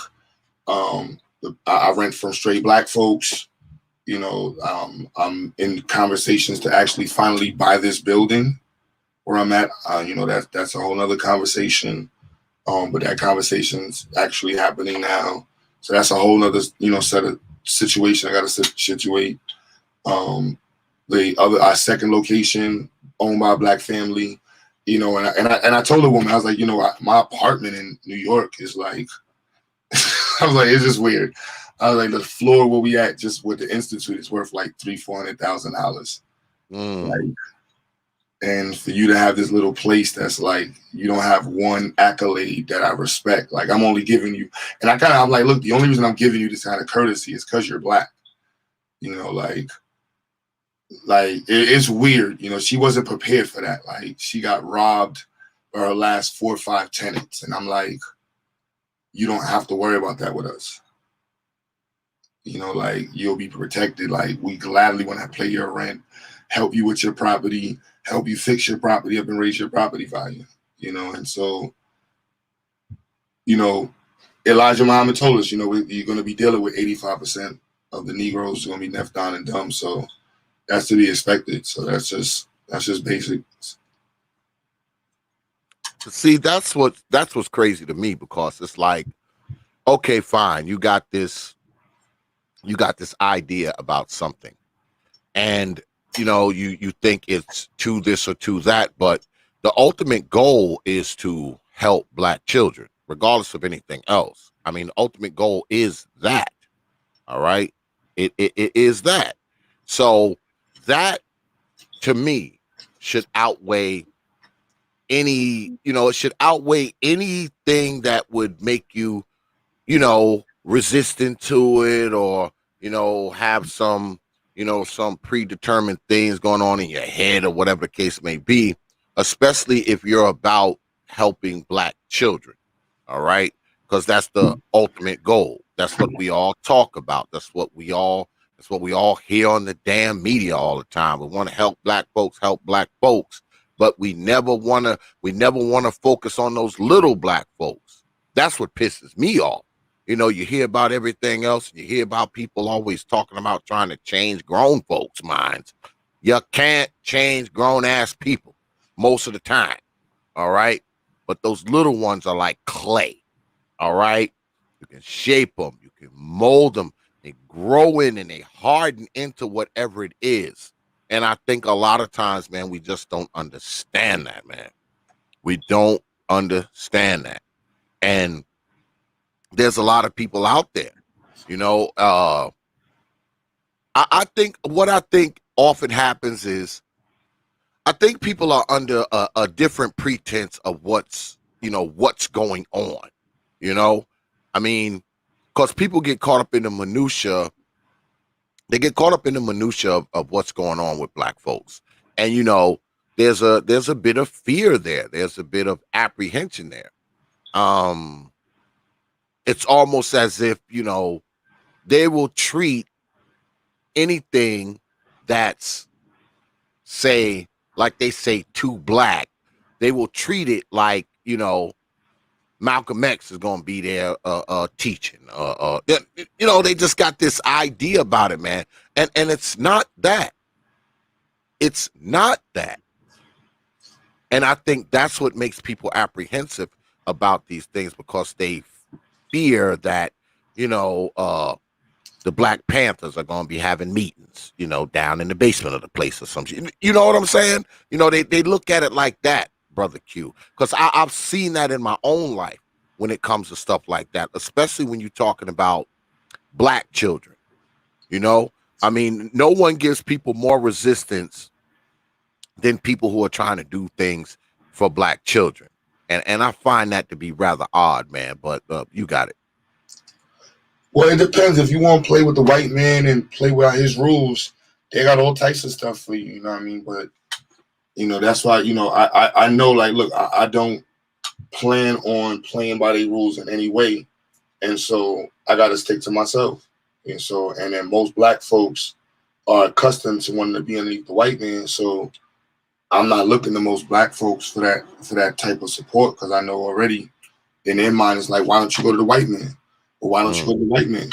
I rent from straight black folks. You know, I'm in conversations to actually finally buy this building where I'm at. You know, that's a whole nother conversation. But that conversation's actually happening now. So that's a whole nother, you know, set of situation I got to situate. Our second location owned by a black family, you know, and I told the woman, I was like, you know, my apartment in New York is like, I was like, it's just weird. I was like, the floor where we at just with the Institute is worth like $300,000-$400,000. Like, and for you to have this little place that's like, you don't have one accolade that I respect. Like, I'm only giving you, and I'm like, look, the only reason I'm giving you this kind of courtesy is because you're black. You know, like it's weird. You know, she wasn't prepared for that. Like, she got robbed by her last 4 or 5 tenants. And I'm like, you don't have to worry about that with us. You know, like, you'll be protected. Like, we gladly want to pay your rent, help you with your property, help you fix your property up and raise your property value, you know. And so, you know, Elijah Muhammad told us, you know, you're going to be dealing with 85% of the Negroes who are going to be deaf, dumb, and dumb. So that's to be expected. So that's just basic. See, that's what's crazy to me, because it's like, okay, fine, you got this idea about something, and you know, you think it's to this or to that, but the ultimate goal is to help black children, regardless of anything else. I mean, the ultimate goal is that. All right. It is that. So that to me should outweigh any, it should outweigh anything that would make you, resistant to it, or, have some, some predetermined things going on in your head, or whatever the case may be, especially if you're about helping Black children. All right. Because that's the ultimate goal. That's what we all talk about. That's what we all hear on the damn media all the time. We want to help Black folks, but we never want to focus on those little Black folks. That's what pisses me off. You hear about everything else, and you hear about people always talking about trying to change grown folks' minds. You can't change grown ass people most of the time. All right. But those little ones are like clay. All right. You can shape them. You can mold them. They grow in and they harden into whatever it is. And I think a lot of times, man, we just don't understand that, man. We don't understand that. And there's a lot of people out there, I think what I think often happens is I think people are under a different pretense of what's going on. I mean, because people get caught up in the minutia. They get caught up in the minutia of what's going on with Black folks. And, there's a bit of fear there. There's a bit of apprehension there. It's almost as if, they will treat anything that's, say, like they say, too Black. They will treat it like, Malcolm X is going to be there teaching. They just got this idea about it, man. And it's not that. It's not that. And I think that's what makes people apprehensive about these things, because they fear that, the Black Panthers are going to be having meetings, down in the basement of the place or something. You know what I'm saying? They look at it like that, Brother Q, because I've seen that in my own life when it comes to stuff like that, especially when you're talking about Black children. I mean, no one gives people more resistance than people who are trying to do things for Black children. And I find that to be rather odd, man, but you got it. Well, it depends. If you want to play with the white man and play without his rules, they got all types of stuff for you, you know what I mean? But, that's why, I know, like, look, I don't plan on playing by the rules in any way. And so I got to stick to myself. And then most Black folks are accustomed to wanting to be underneath the white man. So I'm not looking to most Black folks for that type of support, because I know already in their mind it's like, why don't you go to the white man? Or why don't you go to the white man?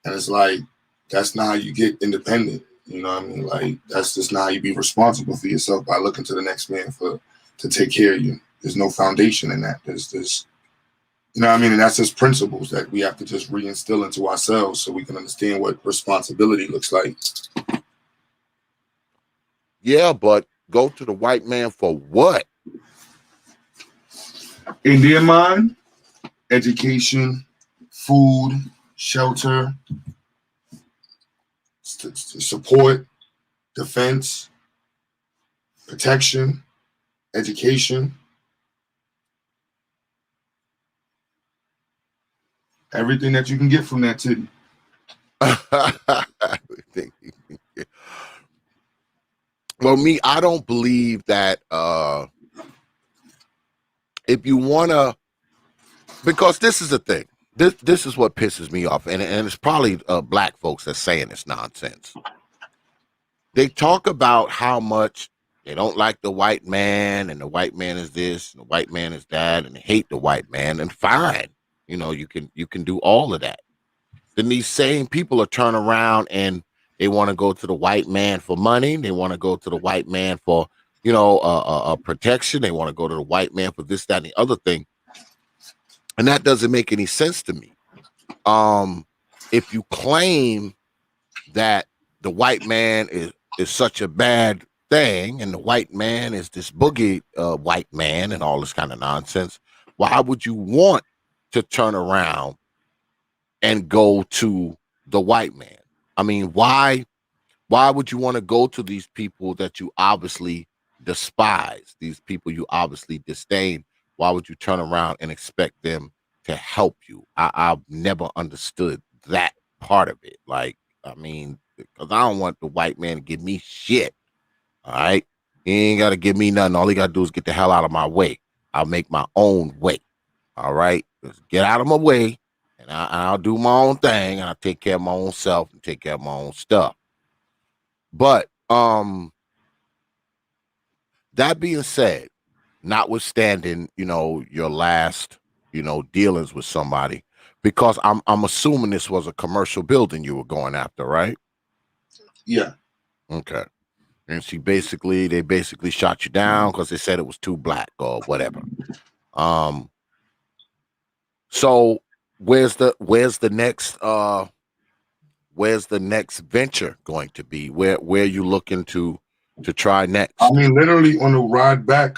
And it's like, that's not how you get independent. You know what I mean? Like, that's just not how you be responsible for yourself, by looking to the next man to take care of you. There's no foundation in that. There's you know what I mean? And that's just principles that we have to just reinstill into ourselves so we can understand what responsibility looks like. Yeah, but go to the white man for what? In their mind, education, food, shelter, support, defense, protection, education, everything that you can get from that titty. Well, me, I don't believe that if you want to, because this is the thing. This is what pisses me off, and it's probably Black folks that's saying this nonsense. They talk about how much they don't like the white man, and the white man is this, and the white man is that, and they hate the white man, and fine. You can do all of that. Then these same people are turning around and they want to go to the white man for money. They want to go to the white man for, protection. They want to go to the white man for this, that, and the other thing. And that doesn't make any sense to me. If you claim that the white man is such a bad thing, and the white man is this boogie white man and all this kind of nonsense, why would you want to turn around and go to the white man? I mean, why would you want to go to these people that you obviously despise, these people you obviously disdain? Why would you turn around and expect them to help you? I've never understood that part of it. Like, I mean, because I don't want the white man to give me shit. All right. He ain't got to give me nothing. All he got to do is get the hell out of my way. I'll make my own way. All right. Just get out of my way, and I'll do my own thing, and I'll take care of my own self and take care of my own stuff. But that being said, notwithstanding, your last, dealings with somebody, because I'm assuming this was a commercial building you were going after, right? Yeah. Okay. And they basically shot you down because they said it was too black or whatever. So where's the next venture going to be? Where are you looking to try next? I mean, literally on the ride back,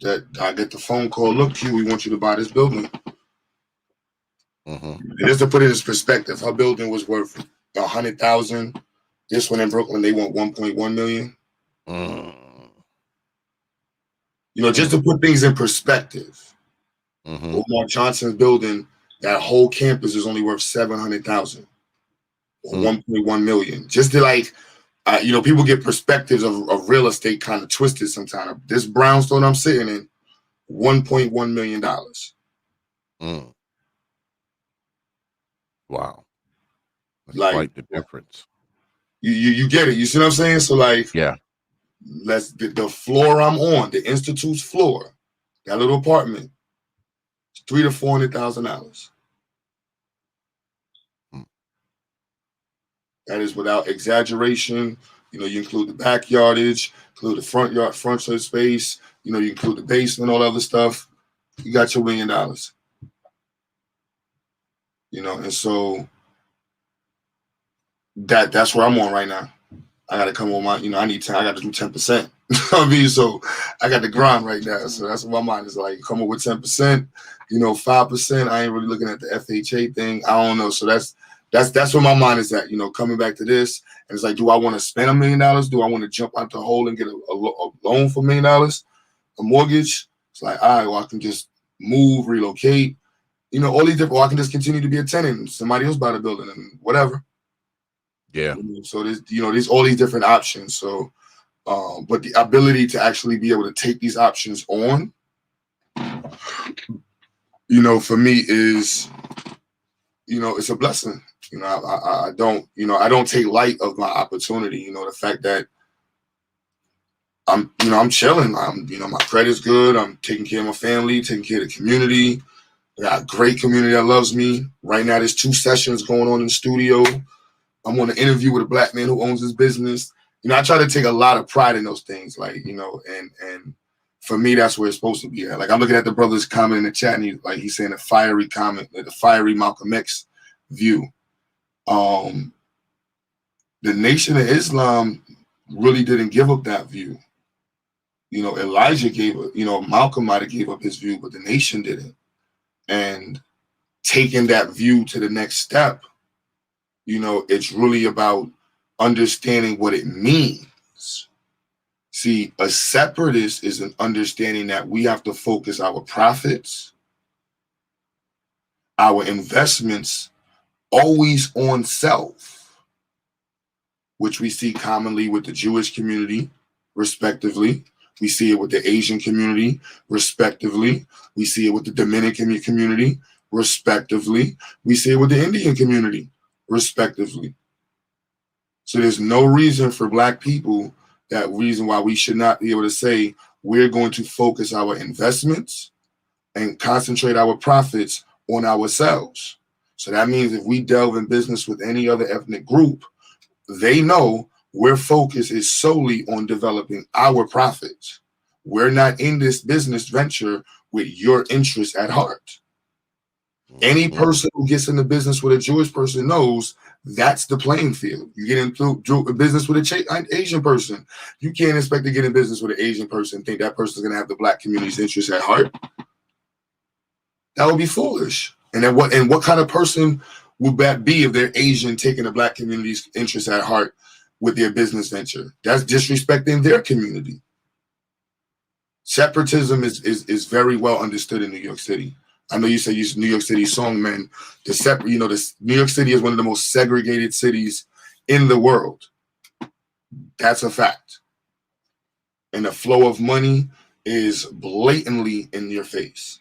that I get the phone call. Look, Q, we want you to buy this building. Just to put it in perspective, her building was worth $100,000. This one in Brooklyn, they want 1.1 million. Just to put things in perspective, Omar Johnson's building, that whole campus is only worth 700,000 or 1.1 million. Just to people get perspectives of real estate kind of twisted sometimes. This brownstone I'm sitting in, $1.1 million. Wow. That's quite the difference. You get it. You see what I'm saying? So yeah. The floor I'm on, the Institute's floor, that little apartment, $300,000 to $400,000. That is without exaggeration. You include the backyardage, include the front space, you include the basement, all other stuff. You got your $1 million. And so that's where I'm on right now. I got to come on my, I need 10. I got to do 10%. I mean, so I got the grind right now. So that's what my mind is like. Come up with 10%, 5%. I ain't really looking at the FHA thing. I don't know. So that's where my mind is at. Coming back to this, and it's like, do I want to spend $1 million? Do I want to jump out the hole and get a loan for $1 million, a mortgage? It's like, all right, well, I can just move, relocate, all these different. Or I can just continue to be a tenant and somebody else buy the building and whatever. Yeah. So there's all these different options. So, but the ability to actually be able to take these options on, for me is, it's a blessing. I don't take light of my opportunity. The fact that I'm chilling. My credit's good. I'm taking care of my family, taking care of the community. I got a great community that loves me. Right now, there's 2 sessions going on in the studio. I'm on an interview with a black man who owns his business. I try to take a lot of pride in those things, and for me, that's where it's supposed to be at. Like, I'm looking at the brother's comment in the chat, and he's saying a fiery comment, the fiery Malcolm X view. The Nation of Islam really didn't give up that view. Elijah gave it, Malcolm might have gave up his view, but the nation didn't. And taking that view to the next step, it's really about understanding what it means. See, a separatist is an understanding that we have to focus our profits, our investments, always on self, which we see commonly with the Jewish community, respectively. We see it with the Asian community, respectively. We see it with the Dominican community, respectively. We see it with the Indian community, respectively. So there's no reason for Black people, that reason why we should not be able to say we're going to focus our investments and concentrate our profits on ourselves. So that means if we delve in business with any other ethnic group, they know their focus is solely on developing our profits. We're not in this business venture with your interest at heart. Any person who gets into business with a Jewish person knows that's the playing field. You get into business with an Asian person, you can't expect to get in business with an Asian person and think that person's going to have the Black community's interest at heart. That would be foolish. And then what kind of person would that be if they're Asian, taking the black community's interests at heart with their business venture? That's disrespecting their community. Separatism is very well understood in New York City. I know you say you're New York City songman. New York City is one of the most segregated cities in the world. That's a fact. And the flow of money is blatantly in your face.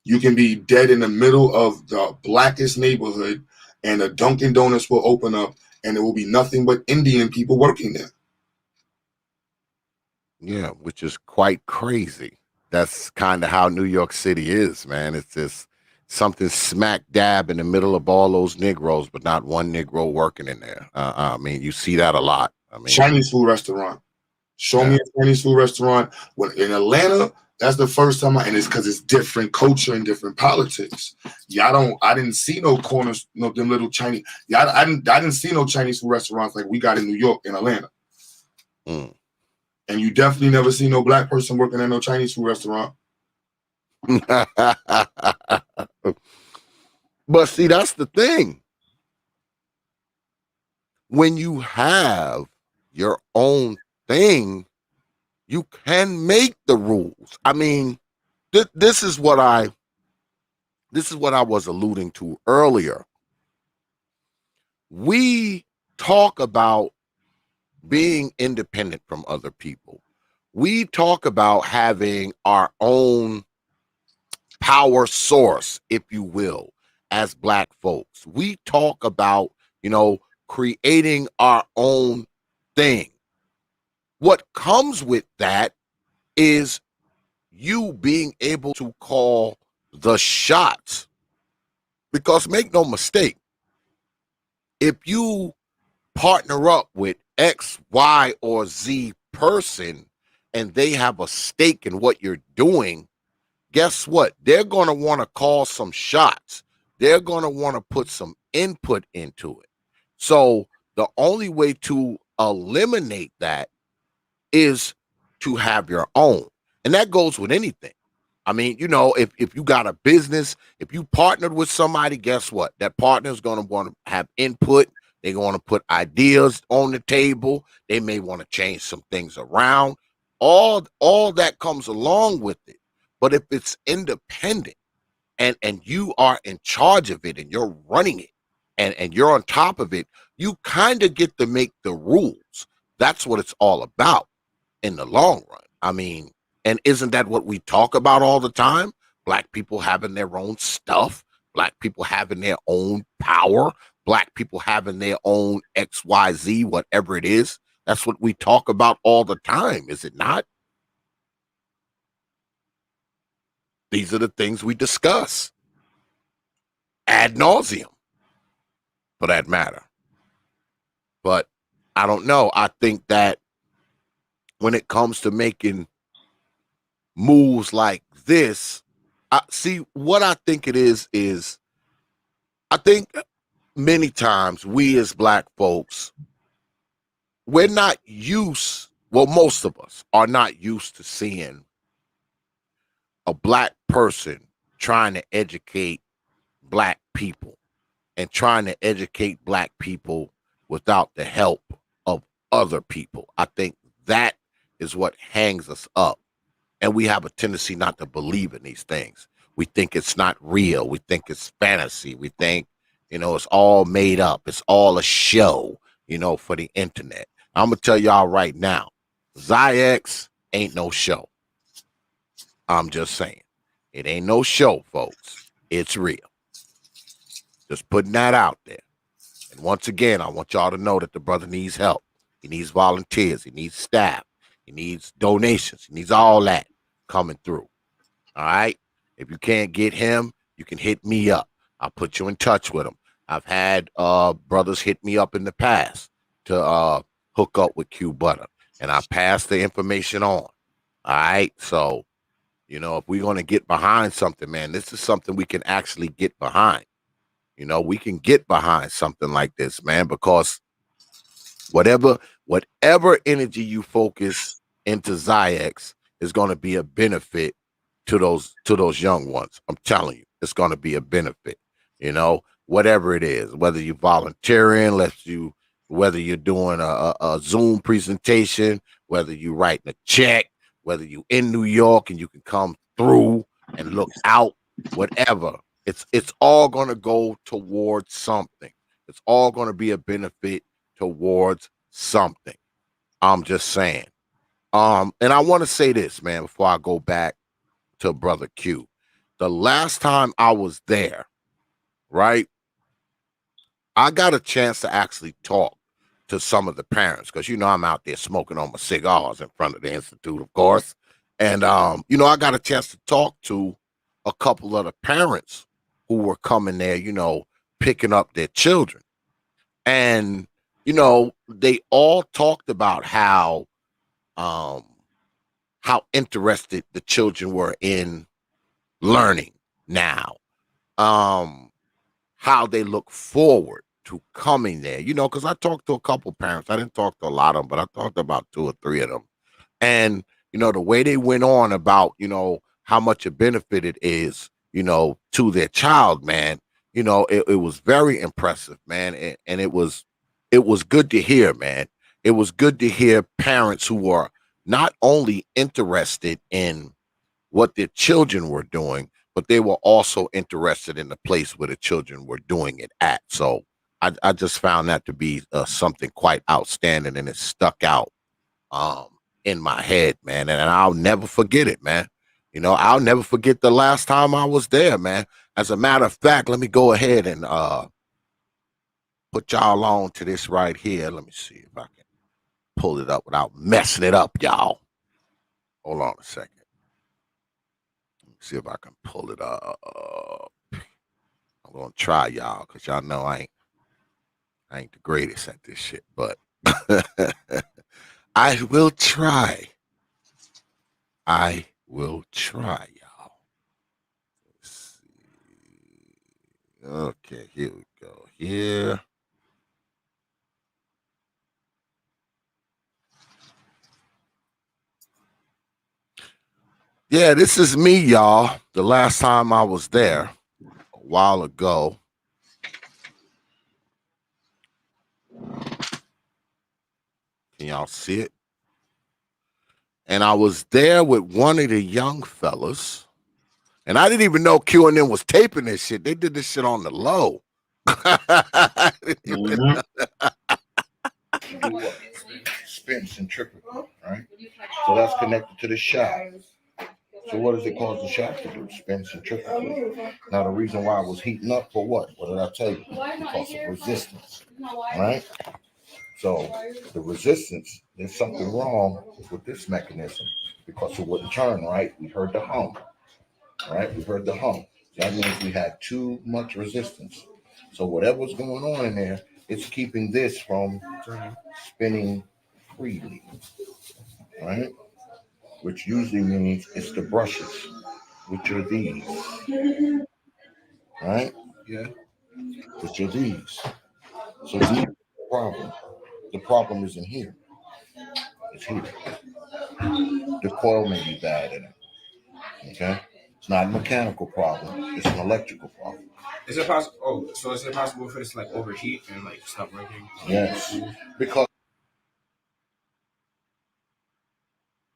You can be dead in the middle of the blackest neighborhood and a Dunkin' Donuts will open up and there will be nothing but Indian people working there. Yeah, which is quite crazy. That's kind of how New York City is, man. It's just something smack dab in the middle of all those Negroes, but not one Negro working in there. I mean, you see that a lot. I mean, Chinese food restaurant. Show me a Chinese food restaurant. When in Atlanta, that's the first time and it's because it's different culture and different politics. I didn't see no corners, them little Chinese. I didn't see no Chinese food restaurants like we got in New York and Atlanta. Mm. And you definitely never see no black person working at no Chinese food restaurant. But see, that's the thing. When you have your own thing, you can make the rules. I mean, this is what I was alluding to earlier. We talk about being independent from other people. We talk about having our own power source, if you will, as black folks. We talk about, creating our own thing. What comes with that is you being able to call the shots. Because make no mistake, if you partner up with X, Y, or Z person and they have a stake in what you're doing, guess what? They're going to want to call some shots. They're going to want to put some input into it. So the only way to eliminate that is to have your own. And that goes with anything. I mean, if you got a business, if you partnered with somebody, guess what? That partner is going to want to have input. They're going to put ideas on the table. They may want to change some things around. All that comes along with it. But if it's independent and you are in charge of it and you're running it and you're on top of it, you kind of get to make the rules. That's what it's all about in the long run. I mean, and isn't that what we talk about all the time? Black people having their own stuff, black people having their own power, black people having their own XYZ, whatever it is. That's what we talk about all the time, is it not? These are the things we discuss ad nauseum, for that matter. But I don't know. I think that when it comes to making moves like this, what I think it is I think many times we as black folks, we're not used, well, most of us are not used to seeing a black person trying to educate black people and trying to educate black people without the help of other people. I think that is what hangs us up. And we have a tendency not to believe in these things. We think it's not real. We think it's fantasy. We think, it's all made up. It's all a show, for the internet. I'm going to tell y'all right now, XYAYX ain't no show. I'm just saying. It ain't no show, folks. It's real. Just putting that out there. And once again, I want y'all to know that the brother needs help. He needs volunteers. He needs staff. He needs donations. He needs all that coming through. All right? If you can't get him, you can hit me up. I'll put you in touch with him. I've had brothers hit me up in the past to hook up with Q Butter. And I pass the information on. All right? So, if we're going to get behind something, man, this is something we can actually get behind. We can get behind something like this, man, because whatever energy you focus into XYAYX is going to be a benefit to those young ones. I'm telling you. it's going to be a benefit. You know, whatever it is, whether you're volunteering, whether you're doing a Zoom presentation, whether you're writing a check, whether you're in New York and you can come through and look out, whatever. It's all going to go towards something. It's all going to be a benefit towards something. I'm just saying. And I want to say this, man, before I go back to Brother Q. The last time I was there, right, I got a chance to actually talk to some of the parents because, you know, I'm out there smoking on my cigars in front of the Institute, of course. And, you know, I got a chance to talk to a couple of the parents who were coming there, you know, picking up their children. And, you know, they all talked about how interested the children were in learning now, how they look forward to coming there, you know, because I talked to a couple parents. I didn't talk to a lot of them, but I talked to about 2 or 3 of them. And, you know, the way they went on about, you know, how much a benefit it is, you know, to their child, man, you know, it was very impressive, man. And it was good to hear, man. It was good to hear parents who were not only interested in what their children were doing, but they were also interested in the place where the children were doing it at. So I just found that to be something quite outstanding, and it stuck out in my head, man. And I'll never forget it, man. You know, I'll never forget the last time I was there, man. As a matter of fact, let me go ahead and put y'all on to this right here. Let me see if I can pull it up without messing it up, y'all. Hold on a second. See if I can pull it up. I'm gonna try, y'all, because y'all know I ain't the greatest at this shit, but I will try. I will try, y'all. Let's see. Okay, here we go. Here. Yeah, this is me, y'all. The last time I was there, a while ago. Can y'all see it? And I was there with one of the young fellas. And I didn't even know Q and them was taping this shit. They did this shit on the low. Spin centrifugal, right? So that's connected to the shaft. So what does it cause the shaft to do? Spin centrifugally. Now the reason why I was heating up for what? What did I tell you? Because of resistance, right? So the resistance, there's something wrong with this mechanism because it wouldn't turn, right? We heard the hum, right? We heard the hum. That means we had too much resistance. So whatever's going on in there, it's keeping this from spinning freely, right? Which usually means it's the brushes, which are these, right? Yeah. Which are these. So these are the problem. The problem isn't here. It's here. The coil may be bad in it. Okay? It's not a mechanical problem. It's an electrical problem. Is it possible? Oh, so is it possible for this to like overheat and like stop working? Yes. Because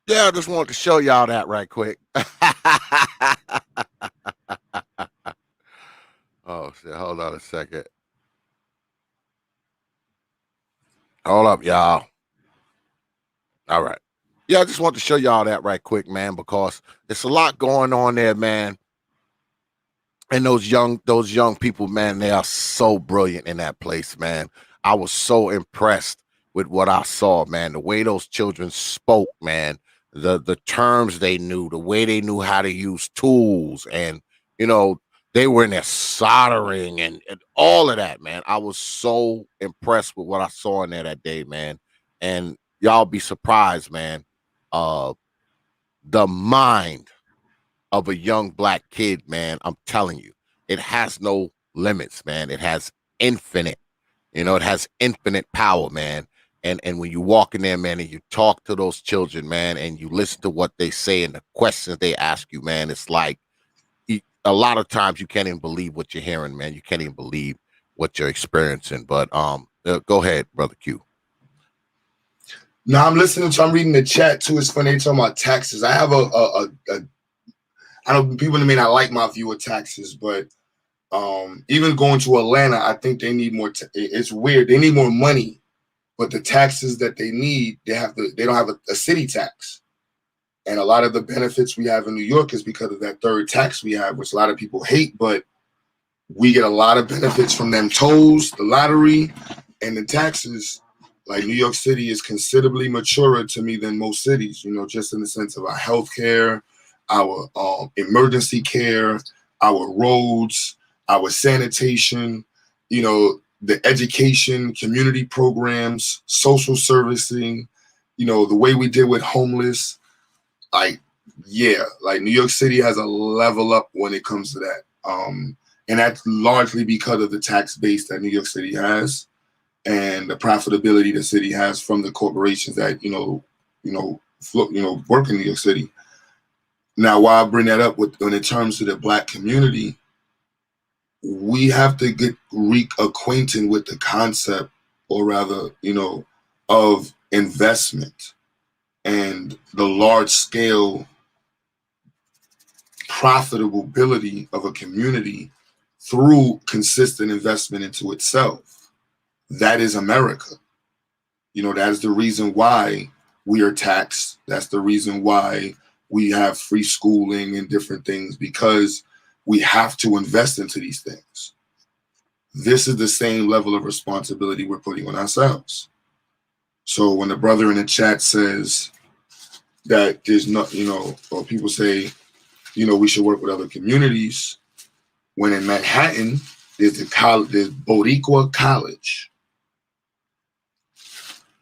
I just wanted to show y'all that right quick. Oh shit, hold on a second. Hold up, y'all. All right. Yeah, I just want to show y'all that right quick, man, because there's a lot going on there, man. And those young people, man, they are so brilliant in that place, man. I was so impressed with what I saw, man. The way those children spoke, man, the terms they knew, the way they knew how to use tools, and you know, they were in there soldering and all of that, man. I was so impressed with what I saw in there that day, man. And y'all be surprised, man. The mind of a young black kid, man, I'm telling you, it has no limits, man. It has infinite, it has infinite power, man. And when you walk in there, man, and you talk to those children, man, and you listen to what they say and the questions they ask you, man, it's like a lot of times you can't even believe what you're hearing, man. You can't even believe what you're experiencing. But go ahead, brother Q. Now I'm listening to, I'm reading the chat too. It's funny, they talking about taxes. I have I know people may not like my view of taxes, but even going to Atlanta, I think they need more. It's weird. They need more money, but the taxes that they need, they don't have a city tax. And a lot of the benefits we have in New York is because of that third tax we have, which a lot of people hate, but we get a lot of benefits from them tolls, the lottery, and the taxes. Like New York City is considerably maturer to me than most cities, you know, just in the sense of our healthcare, our emergency care, our roads, our sanitation, you know, the education, community programs, social servicing, you know, the way we deal with homeless. Like, yeah, like New York City has a level up when it comes to that. And that's largely because of the tax base that New York City has and the profitability the city has from the corporations that, work in New York City. Now, why I bring that up when it comes to the Black community, we have to get reacquainted with the concept, or rather, of investment and the large scale profitability of a community through consistent investment into itself. That is America. That is the reason why we are taxed. That's the reason why we have free schooling and different things, because we have to invest into these things. This is the same level of responsibility we're putting on ourselves. So when the brother in the chat says that there's not, or people say, we should work with other communities, when in Manhattan, there's Boricua College.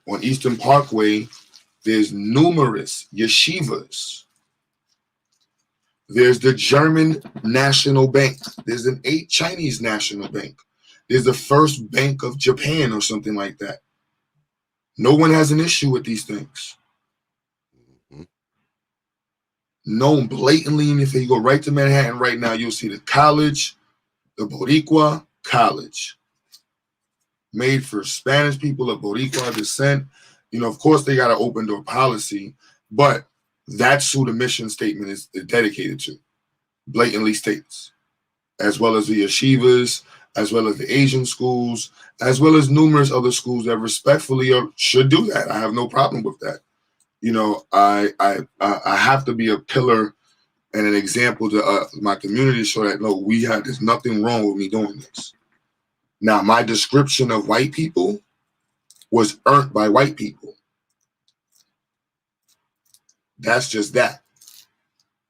On Eastern Parkway, there's numerous yeshivas. There's the German National Bank. There's an Chinese National Bank. There's the First Bank of Japan or something like that. No one has an issue with these things. Known blatantly, and if you go right to Manhattan right now, you'll see the college, the Boricua College, made for Spanish people of Boricua descent. Of course, they got an open door policy, but that's who the mission statement is dedicated to. Blatantly states, as well as the yeshivas, as well as the Asian schools, as well as numerous other schools that respectfully should do that. I have no problem with that. I have to be a pillar and an example to my community to show that, no, there's nothing wrong with me doing this. Now, my description of white people was earned by white people. That's just that.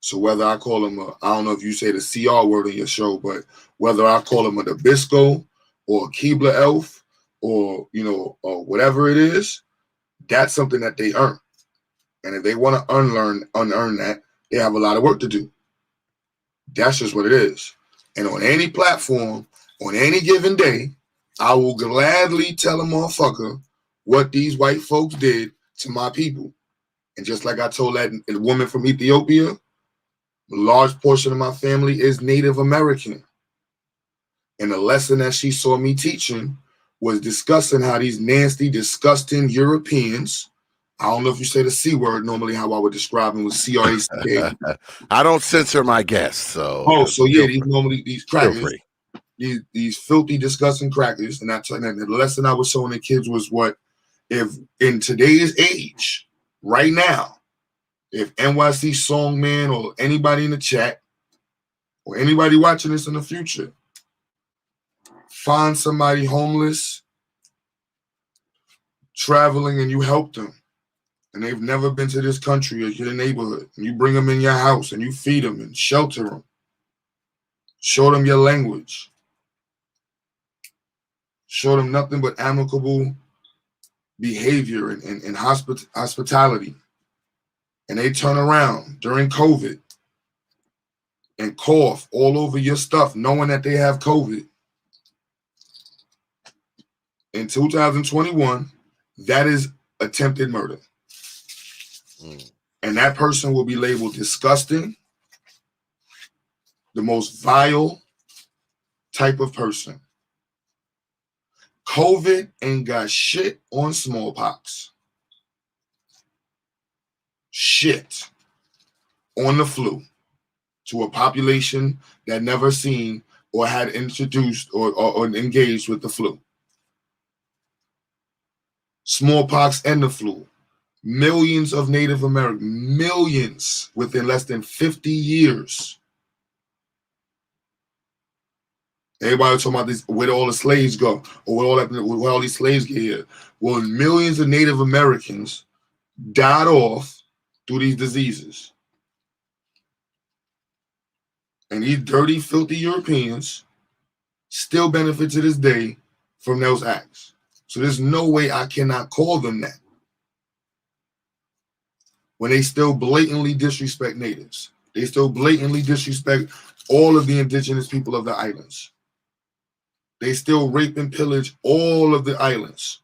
So whether I call them I don't know if you say the CR word in your show, but whether I call them a Nabisco or a Keebler elf or, or whatever it is, that's something that they earn. And if they want to unearn that, they have a lot of work to do. That's just what it is. And on any platform, on any given day, I will gladly tell a motherfucker what these white folks did to my people. And just like I told that woman from Ethiopia, a large portion of my family is Native American. And the lesson that she saw me teaching was discussing how these nasty, disgusting Europeans, I don't know if you say the C word normally, how I would describe them with CRACK. I don't censor my guests. So yeah, these crackers, these filthy, disgusting crackers. And the lesson I was showing the kids was if in today's age, right now, if NYC Songman or anybody in the chat or anybody watching this in the future find somebody homeless, traveling, and you help them, and they've never been to this country or your neighborhood, and you bring them in your house and you feed them and shelter them, show them your language, show them nothing but amicable behavior and hospitality, and they turn around during COVID and cough all over your stuff knowing that they have COVID. In 2021, that is attempted murder. And that person will be labeled disgusting, the most vile type of person. COVID ain't got shit on smallpox. Shit on the flu to a population that never seen or had introduced or engaged with the flu. Smallpox and the flu. Millions of Native Americans, millions within less than 50 years. Everybody talking about this, where all the slaves go, or where all these slaves get here. Well, millions of Native Americans died off through these diseases. And these dirty, filthy Europeans still benefit to this day from those acts. So there's no way I cannot call them that when they still blatantly disrespect natives. They still blatantly disrespect all of the indigenous people of the islands. They still rape and pillage all of the islands.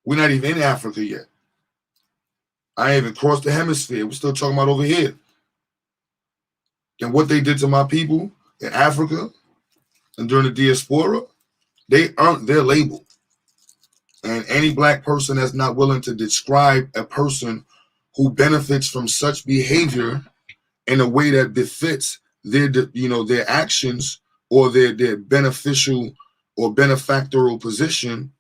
We're not even in Africa yet. I ain't even crossed the hemisphere. We're still talking about over here. And what they did to my people in Africa and during the diaspora, they earned their label. And any black person that's not willing to describe a person who benefits from such behavior in a way that befits their, their actions or their beneficial or benefactorial position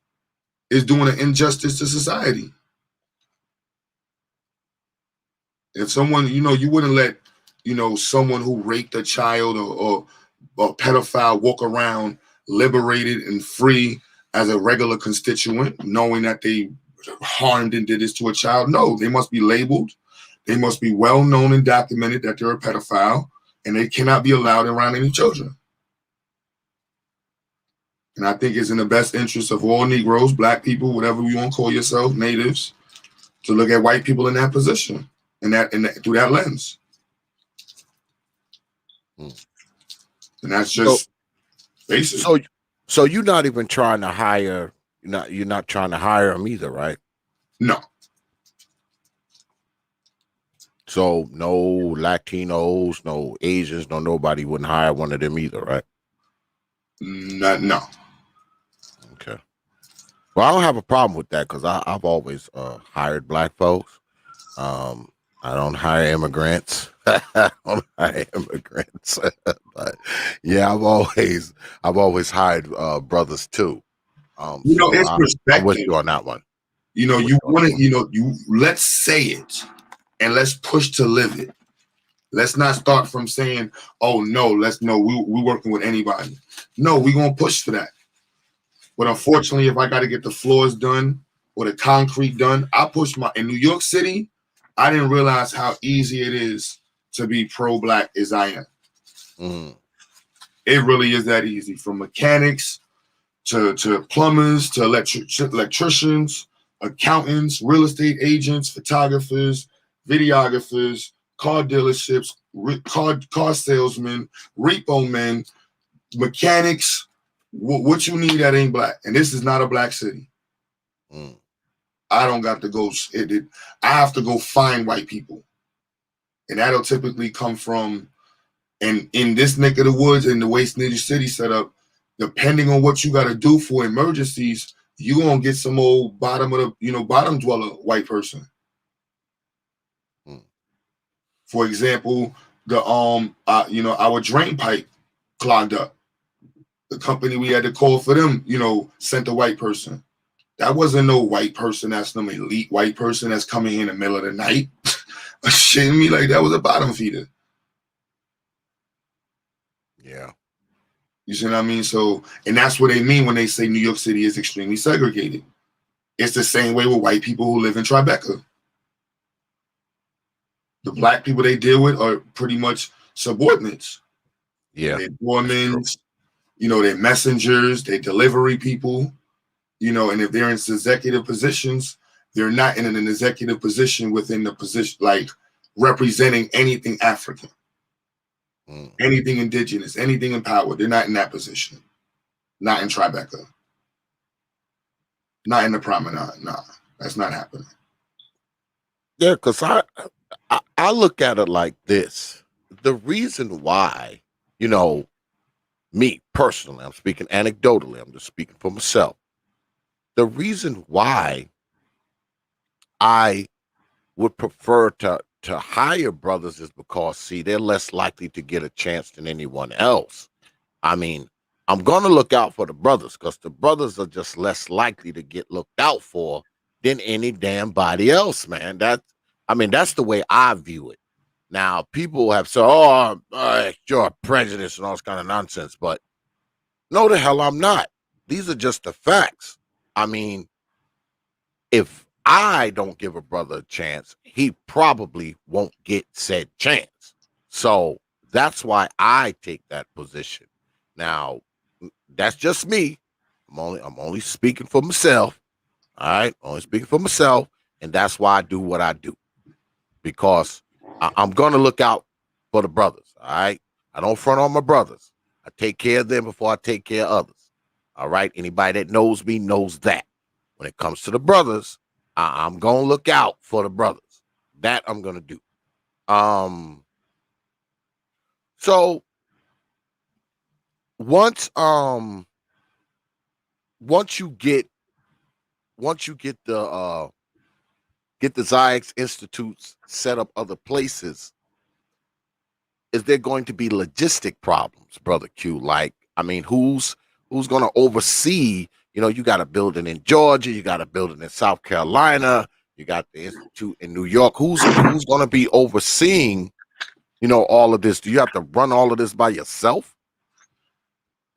is doing an injustice to society. If someone, you wouldn't let, someone who raped a child or a pedophile walk around liberated and free as a regular constituent, knowing that they harmed and did this to a child. No, they must be labeled. They must be well known and documented that they're a pedophile, and they cannot be allowed around any children. And I think it's in the best interest of all Negroes, black people, whatever you want to call yourself, natives, to look at white people in that position and through that lens. And that's just basic. So you're not even trying to hire. You're not trying to hire them either, right? No. So no Latinos, no Asians, nobody wouldn't hire one of them either, right? No. Okay. Well, I don't have a problem with that because I've always hired black folks. I don't hire immigrants. I don't hire immigrants. But yeah, I've always hired brothers too. It's perspective. I'm with you on that one. You want to, let's say it and let's push to live it. Let's not start from saying, oh no, we're working with anybody. No, we're gonna push for that. But unfortunately, if I got to get the floors done or the concrete done, I push in New York City. I didn't realize how easy it is to be pro-black as I am. It really is that easy. From mechanics to plumbers to electricians, accountants, real estate agents, photographers, videographers, car dealerships, car salesmen, repo men, mechanics. What you need that ain't black. And this is not a black city. I don't got to go. I have to go find white people. And that'll typically come from, and in this neck of the woods, in the way New City set up, depending on what you got to do for emergencies, you gonna get some old bottom dweller white person. For example, our drain pipe clogged up. The company we had to call for them, sent a white person. That wasn't no white person. That's some elite white person that's coming in the middle of the night. Shitting me, like that was a bottom feeder. Yeah. You see what I mean? So, and that's what they mean when they say New York City is extremely segregated. It's the same way with white people who live in Tribeca. The black people they deal with are pretty much subordinates. Yeah. They're doormen, they're messengers, they're delivery people, and if they're in executive positions, they're not in an executive position within the position, like representing anything African, anything indigenous, anything in power. They're not in that position. Not in Tribeca. Not in the Promenade. Nah, that's not happening. Yeah, because I look at it like this. the reason why, you know, me personally, I'm speaking anecdotally, I'm just speaking for myself. The reason why I would prefer to hire brothers is because, see, they're less likely to get a chance than anyone else. I mean, I'm gonna look out for the brothers because the brothers are just less likely to get looked out for than any damn body else, man. I mean, that's the way I view it. Now, people have said, "Oh, you're prejudiced and all this kind of nonsense," but no, the hell I'm not. These are just the facts. I mean, if I don't give a brother a chance, he probably won't get said chance. So that's why I take that position. Now, that's just me. I'm only speaking for myself. All right, only speaking for myself, and that's why I do what I do because I'm gonna look out for the brothers. All right, I don't front on my brothers. I take care of them before I take care of others. All right, anybody that knows me knows that. When it comes to the brothers, I'm gonna look out for the brothers. That I'm gonna do. Um, so once once you get once you get the XYAYX institutes set up other places, is there going to be logistic problems, brother Q? Like, I mean, who's going to oversee? You know, you got a building in Georgia, you got a building in South Carolina, you got the institute in New York. Who's going to be overseeing? You know, all of this. Do you have to run all of this by yourself?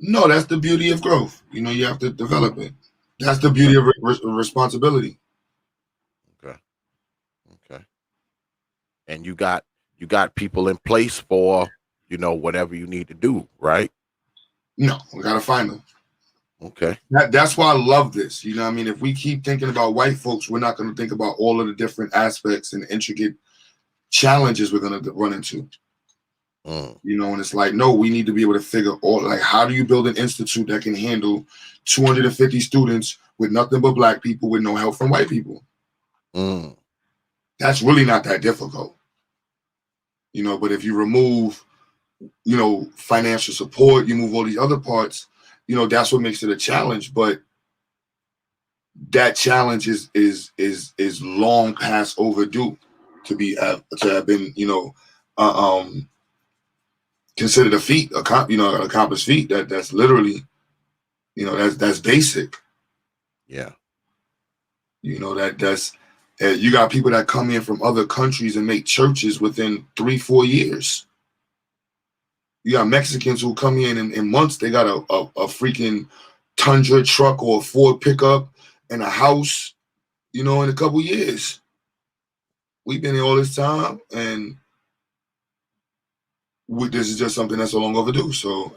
No, that's the beauty of growth. You know, you have to develop it. That's the beauty of responsibility. Okay, okay. And you got people in place for whatever you need to do, right? No, we gotta find them. Okay. That's why I love this. You know what I mean? If we keep thinking about white folks, we're not going to think about all of the different aspects and intricate challenges we're going to run into. You know, and it's like, no, we need to be able to figure all, like, how do you build an institute that can handle 250 students with nothing but black people with no help from white people? That's really not that difficult. You know, but if you remove, you know, financial support, you move all these other parts, you know, that's what makes it a challenge. But that challenge is long past overdue to have been, you know, considered a feat, an accomplished feat. That's literally, you know, that's basic. Yeah. You know, that's you got people that come in from other countries and make churches within 3-4 years. You got Mexicans who come in months. They got a freaking Tundra truck or a Ford pickup and a house, you know, in a couple years. We've been here all this time, and this is just something that's so long overdue. So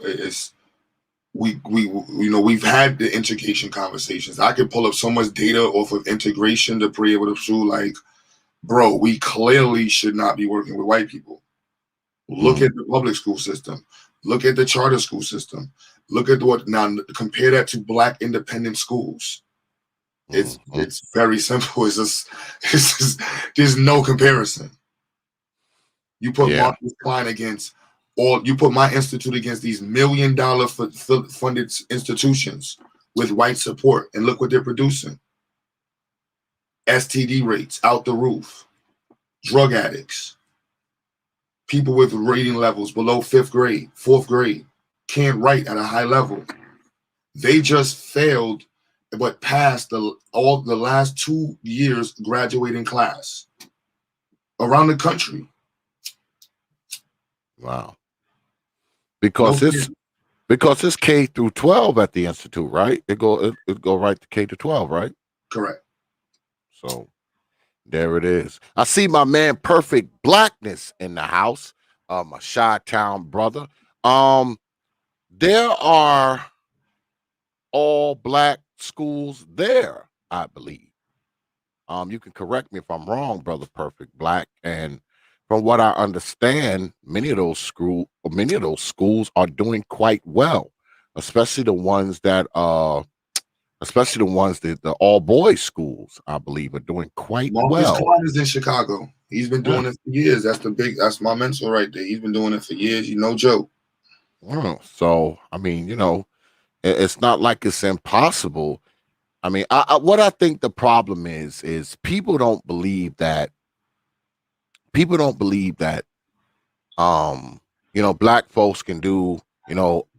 we've had the integration conversations. I could pull up so much data off of integration to be able to show, like, bro, we clearly should not be working with white people. Look at the public school system. Look at the charter school system. Look at now compare that to black independent schools. It's very simple. It's just there's no comparison. You put Marcus Klein against you put my institute against these $1 million funded institutions with white support, and look what they're producing. STD rates out the roof, drug addicts, people with reading levels below 5th grade, 4th grade, can't write at a high level. They just failed, but passed all the last 2 years graduating class around the country. Wow. Because it's K through 12 at the institute, right? It go right to K to 12, right? Correct. So there it is. I see my man Perfect Blackness in the house, my Chi-Town brother. There are all black schools there, I believe. You can correct me if I'm wrong, brother Perfect Black. And from what I understand, many of those schools are doing quite well, especially the ones that the all boys schools, I believe, are doing quite well. Marcus Klein is in Chicago. He's been doing it for years. That's my mentor right there. He's been doing it for years. You no joke. So I mean, it's not like it's impossible. I mean, what I think the problem is people don't believe that. People don't believe that. Black folks can do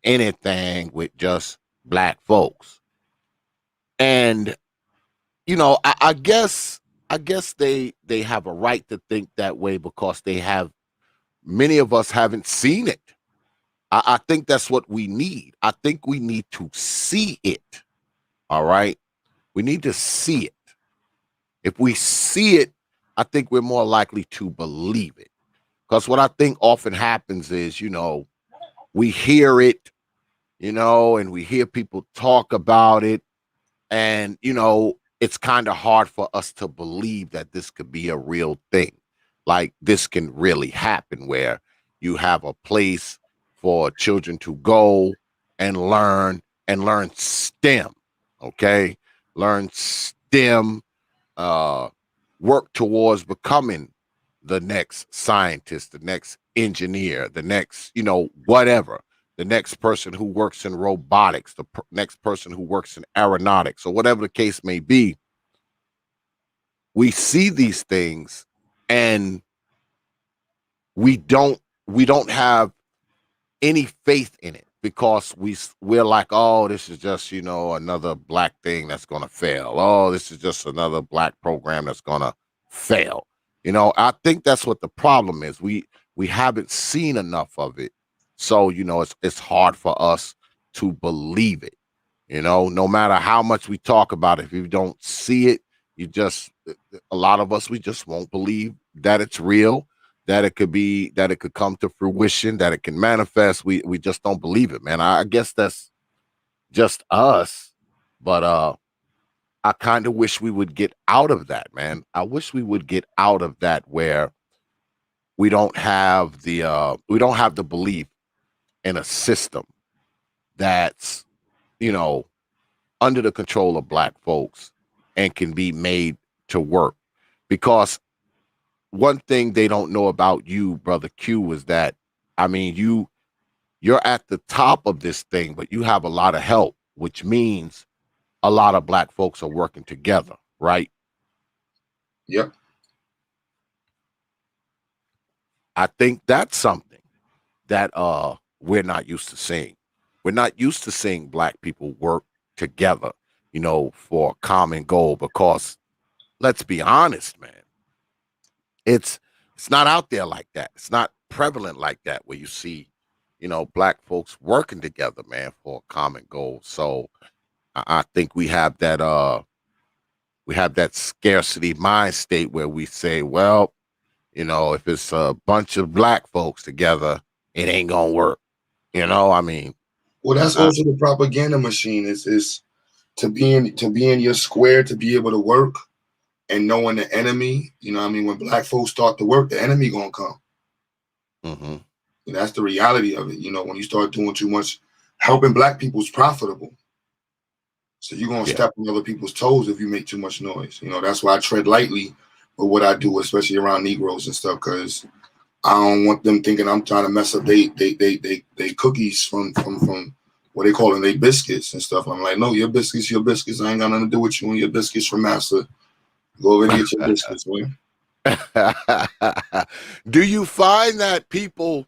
anything with just black folks, and I guess they have a right to think that way because many of us haven't seen it. I think that's what we need. I think we need to see it. All right. We need to see it. If we see it, I think we're more likely to believe it. Because what I think often happens is, we hear it, and we hear people talk about it. And, it's kind of hard for us to believe that this could be a real thing. Like this can really happen where you have a place for children to go and learn STEM. Okay. Learn STEM, work towards becoming the next scientist, the next engineer, the next, whatever, the next person who works in robotics, the next person who works in aeronautics, or whatever the case may be. We see these things and we don't have any faith in it because we're like, oh, this is just another black thing that's gonna fail. Oh, this is just another black program that's gonna fail. I think that's what the problem is. We haven't seen enough of it, so it's hard for us to believe it. No matter how much we talk about it, if you don't see it, a lot of us, we just won't believe that it's real, that it could come to fruition, that it can manifest. We just don't believe it, man. I guess that's just us, but I kind of wish we would get out of that, man. I wish we would get out of that where we don't have the belief in a system that's you know under the control of black folks and can be made to work. Because one thing they don't know about you, brother Q, is that I mean you're at the top of this thing, but you have a lot of help, which means a lot of black folks are working together, right? Yep. I think that's something that we're not used to seeing. We're not used to seeing black people work together, for a common goal. Because let's be honest, man, it's it's not out there like that. It's not prevalent like that where you see, black folks working together, man, for a common goal. So I think we have that scarcity mind state where we say, well, if it's a bunch of black folks together, it ain't gonna work. I mean, Well, that's I, also the propaganda machine. Is to be in your square to be able to work and knowing the enemy. What I mean, when black folks start to work, the enemy gonna come. hmm And that's the reality of it. When you start doing too much, helping black people is profitable. So you're gonna yeah, step on other people's toes if you make too much noise. That's why I tread lightly with what I do, especially around Negroes and stuff, because I don't want them thinking I'm trying to mess up they cookies from what they call them, they biscuits and stuff. I'm like, no, your biscuits. I ain't got nothing to do with you and your biscuits from Master. Go over and get your biscuits, man. do you find that people?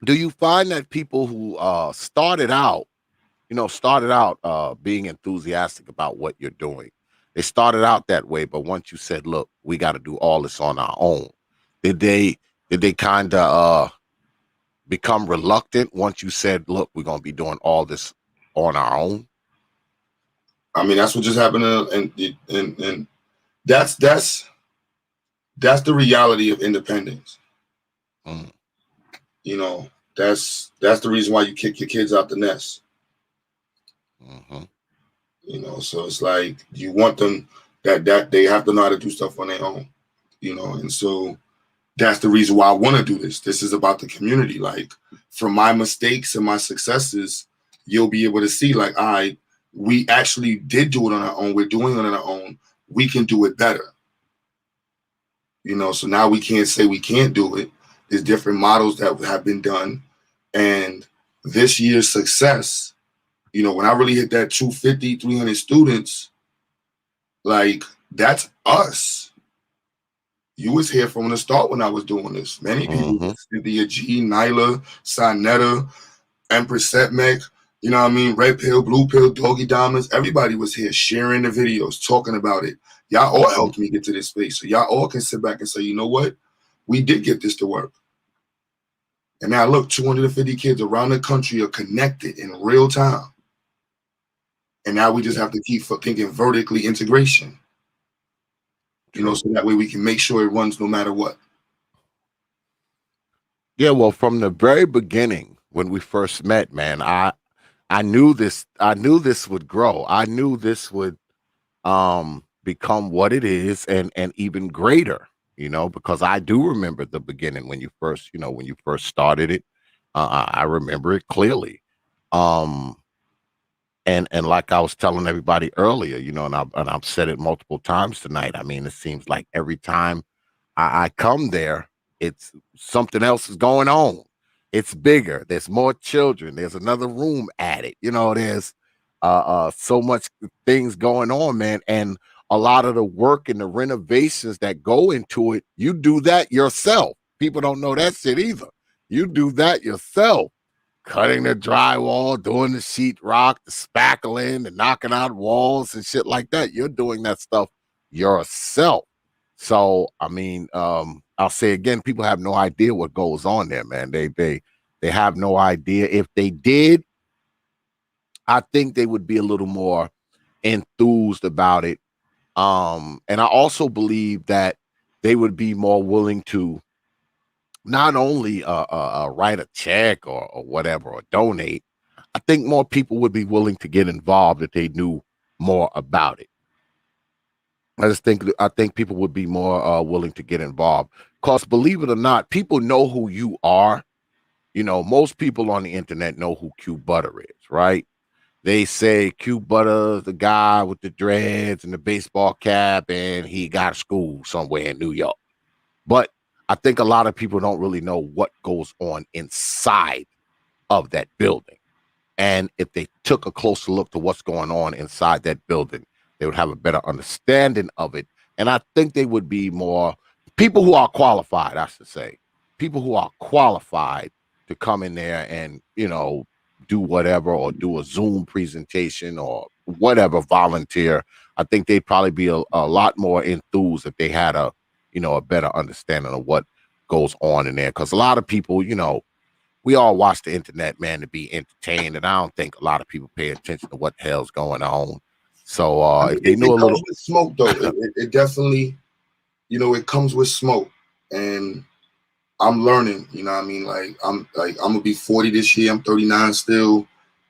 Do you find that people who started out being enthusiastic about what you're doing, they started out that way, but once you said, "Look, we got to do all this on our own," did they kind of become reluctant once you said, "Look, we're gonna be doing all this on our own"? I mean, that's what just happened, and that's the reality of independence. Mm, You know, that's the reason why you kick your kids out the nest. hmm So it's like you want them that they have to know how to do stuff on their own. And so that's the reason why I want to do this. This is about the community. Like, from my mistakes and my successes, you'll be able to see, like, we actually did do it on our own. We're doing it on our own. We can do it better. You know, so now we can't say we can't do it. There's different models that have been done. And this year's success, you know, when I really hit that 250, 300 students, like, that's us. You was here from the start when I was doing this. Many people, Cynthia G, Nyla, Sinetta, Empress Setmek, you know what I mean? Red Pill, Blue Pill, Doggy Diamonds. Everybody was here sharing the videos, talking about it. Y'all all helped me get to this space. So y'all all can sit back and say, you know what? We did get this to work. And now look, 250 kids around the country are connected in real time. And now we just have to keep thinking vertically integration. You know, so that way we can make sure it runs no matter what. Yeah, well, from the very beginning when we first met, man, I knew this would grow. I knew this would become what it is and even greater, you know, because I do remember the beginning when you first started it. I remember it clearly. And like I was telling everybody earlier, you know, and I've said it multiple times tonight. I mean, it seems like every time I come there, it's something else is going on. It's bigger. There's more children. There's another room added. You know, there's so much things going on, man. And a lot of the work and the renovations that go into it, you do that yourself. People don't know that shit either. You do that yourself. Cutting the drywall, doing the sheetrock, the spackling, the knocking out walls and shit like that. You're doing that stuff yourself. So, I mean, I'll say again, people have no idea what goes on there, man. They have no idea. If they did, I think they would be a little more enthused about it. And I also believe that they would be more willing to not only write a check or whatever or donate. I think more people would be willing to get involved if they knew more about it. I think people would be more willing to get involved because, believe it or not, people know who you are. You know, most people on the internet know who Q Butter is, right? They say Q Butter, the guy with the dreads and the baseball cap, and he got school somewhere in New York. But I think a lot of people don't really know what goes on inside of that building. And if they took a closer look to what's going on inside that building, they would have a better understanding of it. And I think they would be more people who are qualified, I should say, people who are qualified to come in there and, you know, do whatever or do a Zoom presentation or whatever, volunteer. I think they'd probably be a lot more enthused if they had a better understanding of what goes on in there. Because a lot of people, you know, we all watch the internet, man, to be entertained. And I don't think a lot of people pay attention to what the hell's going on. So I mean, if they knew a little with smoke, though, it definitely, you know, it comes with smoke. And I'm learning, you know what I mean? I'm gonna be 40 this year. I'm 39 still.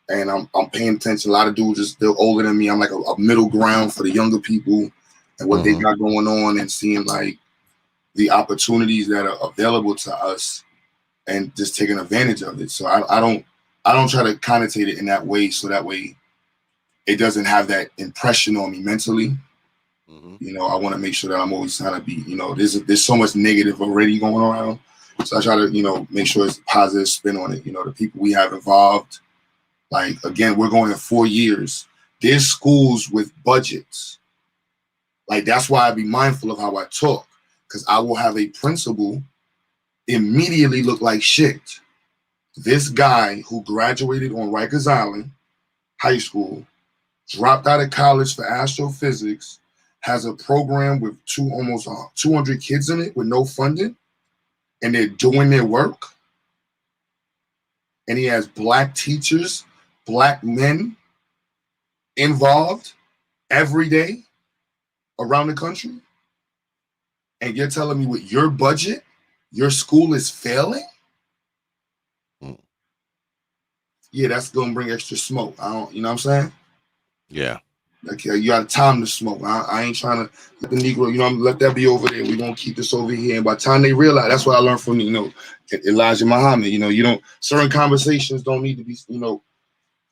And I'm paying attention. A lot of dudes are still older than me. I'm like a middle ground for the younger people and what they got going on, and seeing like the opportunities that are available to us and just taking advantage of it. So I don't try to connotate it in that way, so that way it doesn't have that impression on me mentally. You know, I want to make sure that I'm always trying to be, you know, there's so much negative already going around. So I try to, you know, make sure it's a positive spin on it. You know, the people we have involved, like, again, we're going in 4 years. There's schools with budgets. Like, that's why I be mindful of how I talk, because I will have a principal immediately look like shit. This guy who graduated on Rikers Island High School, dropped out of college for astrophysics, has a program with almost 200 kids in it with no funding, and they're doing their work. And he has Black teachers, Black men involved every day around the country. And you're telling me with your budget, your school is failing? Yeah, that's gonna bring extra smoke. I don't, you know what I'm saying? Yeah. Okay, you got time to smoke. I ain't trying to let the Negro, you know, let that be over there. We're gonna keep this over here. And by the time they realize, that's what I learned from, you know, Elijah Muhammad. You know, certain conversations don't need to be, you know,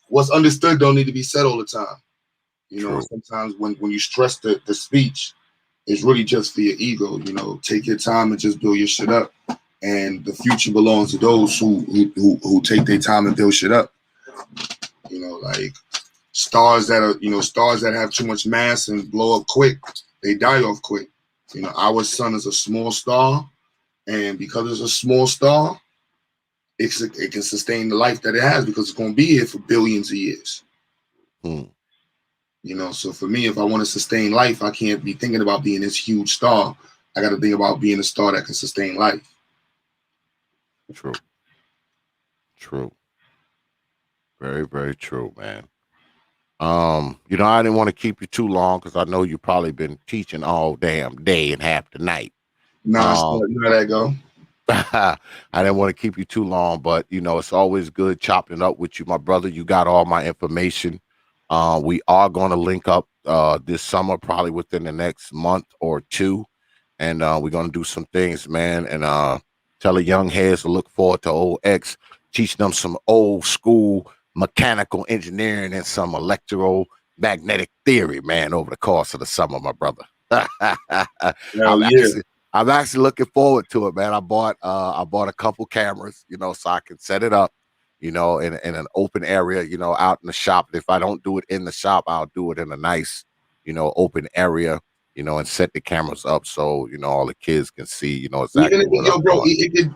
what's understood don't need to be said all the time. You know, sometimes when you stress the speech, is really just for your ego. You know, take your time and just build your shit up. And the future belongs to those who take their time and build shit up. You know, like stars that have too much mass and blow up quick, they die off quick. You know, our sun is a small star, and because it's a small star, it can sustain the life that it has because it's going to be here for billions of years. You know, so for me, if I want to sustain life, I can't be thinking about being this huge star. I got to think about being a star that can sustain life. True. Very, very true, man. You know, I didn't want to keep you too long because I know you've probably been teaching all damn day and half the night. Nah, you know how that go. I didn't want to keep you too long, but you know, it's always good chopping up with you, my brother. You got all my information. We are going to link up this summer, probably within the next month or two, and we're going to do some things, man, and tell the young heads to look forward to old X, teaching them some old school mechanical engineering and some electromagnetic theory, man, over the course of the summer, my brother. I'm actually looking forward to it, man. I bought a couple cameras, you know, so I can set it up, you know, in an open area, you know, out in the shop. If I don't do it in the shop, I'll do it in a nice, you know, open area, you know, and set the cameras up so, you know, all the kids can see, you know, exactly what I'm doing.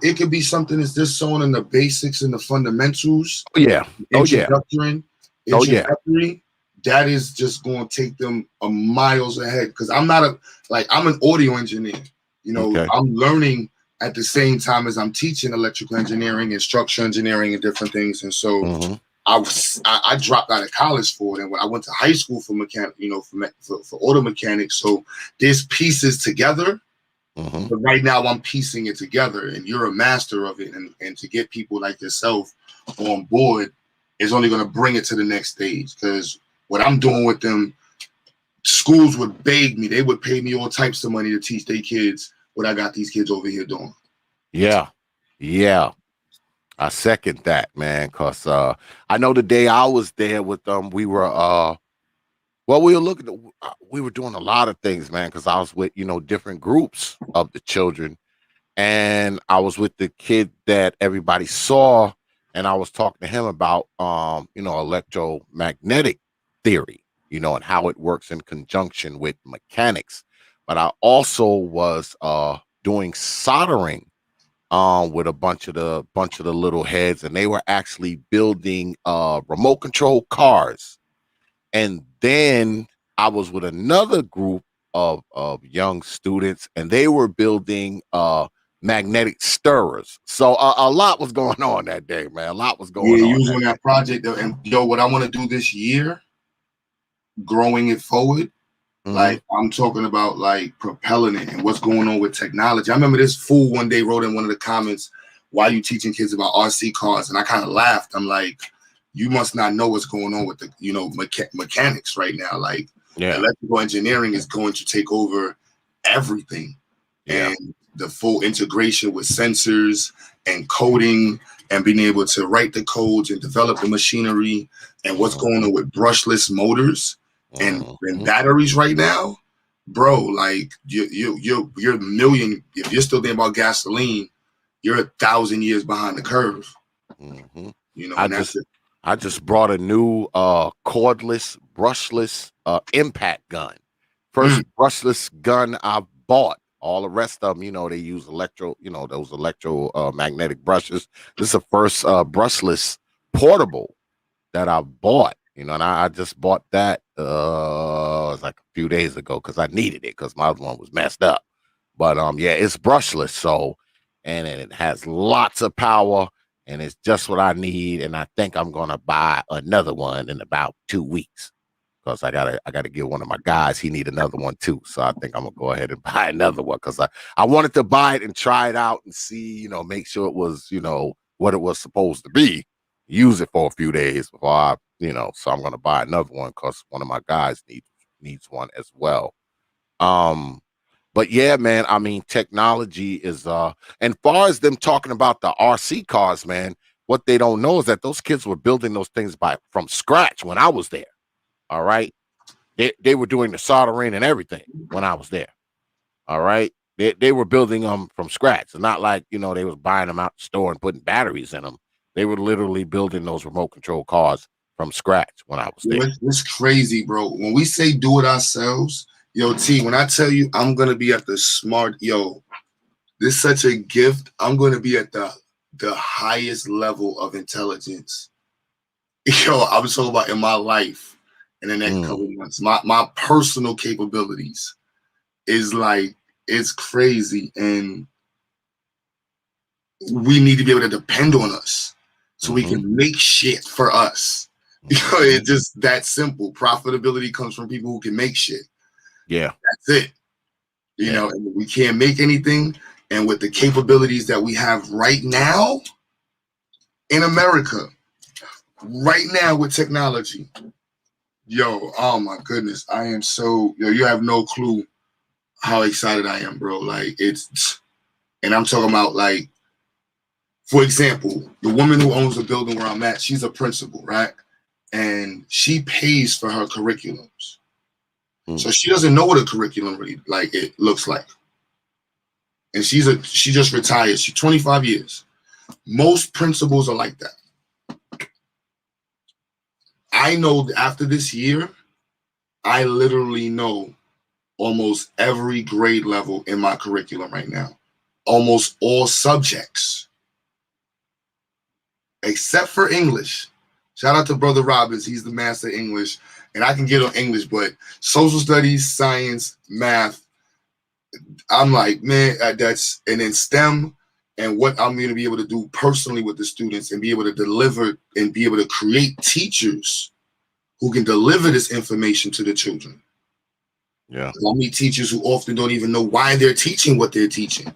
It could be something that's just showing in the basics and the fundamentals. Introductory. That is just going to take them miles ahead because I'm an audio engineer. You know, I'm learning at the same time as I'm teaching electrical engineering and structural engineering and different things. And so I dropped out of college for it. And when I went to high school for mechanic, you know, for auto mechanics. So there's pieces together. But right now I'm piecing it together and you're a master of it. And to get people like yourself on board is only going to bring it to the next stage. Because what I'm doing with them, schools would beg me. They would pay me all types of money to teach their kids what I got these kids over here doing. Yeah. I second that, man, because I know the day I was there with them, we were we were doing a lot of things, man, because I was with, you know, different groups of the children, and I was with the kid that everybody saw, and I was talking to him about you know, electromagnetic theory, you know, and how it works in conjunction with mechanics. But I also was doing soldering with a bunch of the little heads, and they were actually building remote control cars. And then I was with another group of young students, and they were building magnetic stirrers. So a lot was going on that day, man. A lot was going on. Yeah, using that project. And yo, what I want to do this year, growing it forward, like I'm talking about like propelling it and what's going on with technology. I remember this fool one day wrote in one of the comments, "Why are you teaching kids about RC cars?" And I kind of laughed. I'm like, you must not know what's going on with the, you know, mechanics right now. Like electrical engineering is going to take over everything. And the full integration with sensors and coding and being able to write the codes and develop the machinery and what's going on with brushless motors and batteries right now, bro. Like you're a million. If you're still thinking about gasoline, you're 1,000 years behind the curve. You know, I just brought a new cordless, brushless impact gun. First brushless gun I bought. All the rest of them, you know, they use those electromagnetic brushes. This is the first brushless portable that I bought. You know, and I just bought that it was like a few days ago because I needed it because my other one was messed up. But yeah, it's brushless, so and it has lots of power. And it's just what I need, and I think I'm gonna buy another one in about 2 weeks because I gotta give one of my guys. He need another one too, so I think I'm gonna go ahead and buy another one because I wanted to buy it and try it out and see, you know, make sure it was, you know, what it was supposed to be. Use it for a few days before I, you know. So I'm gonna buy another one because one of my guys needs one as well. But yeah, man, I mean, technology is and far as them talking about the RC cars, man, what they don't know is that those kids were building those things from scratch when I was there. All right. They were doing the soldering and everything when I was there. All right. They were building them from scratch. It's not like, they was buying them out the store and putting batteries in them. They were literally building those remote control cars from scratch when I was there. It's crazy, bro. When we say do it ourselves, yo, T, when I tell you I'm gonna be at the this is such a gift. I'm gonna be at the highest level of intelligence. Yo, I was talking about in my life in the next couple of months. My personal capabilities is like, it's crazy, and we need to be able to depend on us so we can make shit for us. It's just that simple. Profitability comes from people who can make shit. Yeah, that's it. You know, and we can't make anything. And with the capabilities that we have right now in America, right now with technology, yo, oh my goodness, I am so, you have no clue how excited I am, bro. Like, and I'm talking about, like, for example, the woman who owns the building where I'm at, she's a principal, right? And she pays for her curriculums. So she doesn't know what a curriculum really like it looks like. And she just retired. She's 25 years. Most principals are like that. I know after this year, I literally know almost every grade level in my curriculum right now. Almost all subjects. Except for English. Shout out to Brother Robbins. He's the master of English. And I can get on English, but social studies, science, math, I'm like, man, and then STEM and what I'm going to be able to do personally with the students and be able to deliver and be able to create teachers who can deliver this information to the children. Yeah. I meet teachers who often don't even know why they're teaching what they're teaching.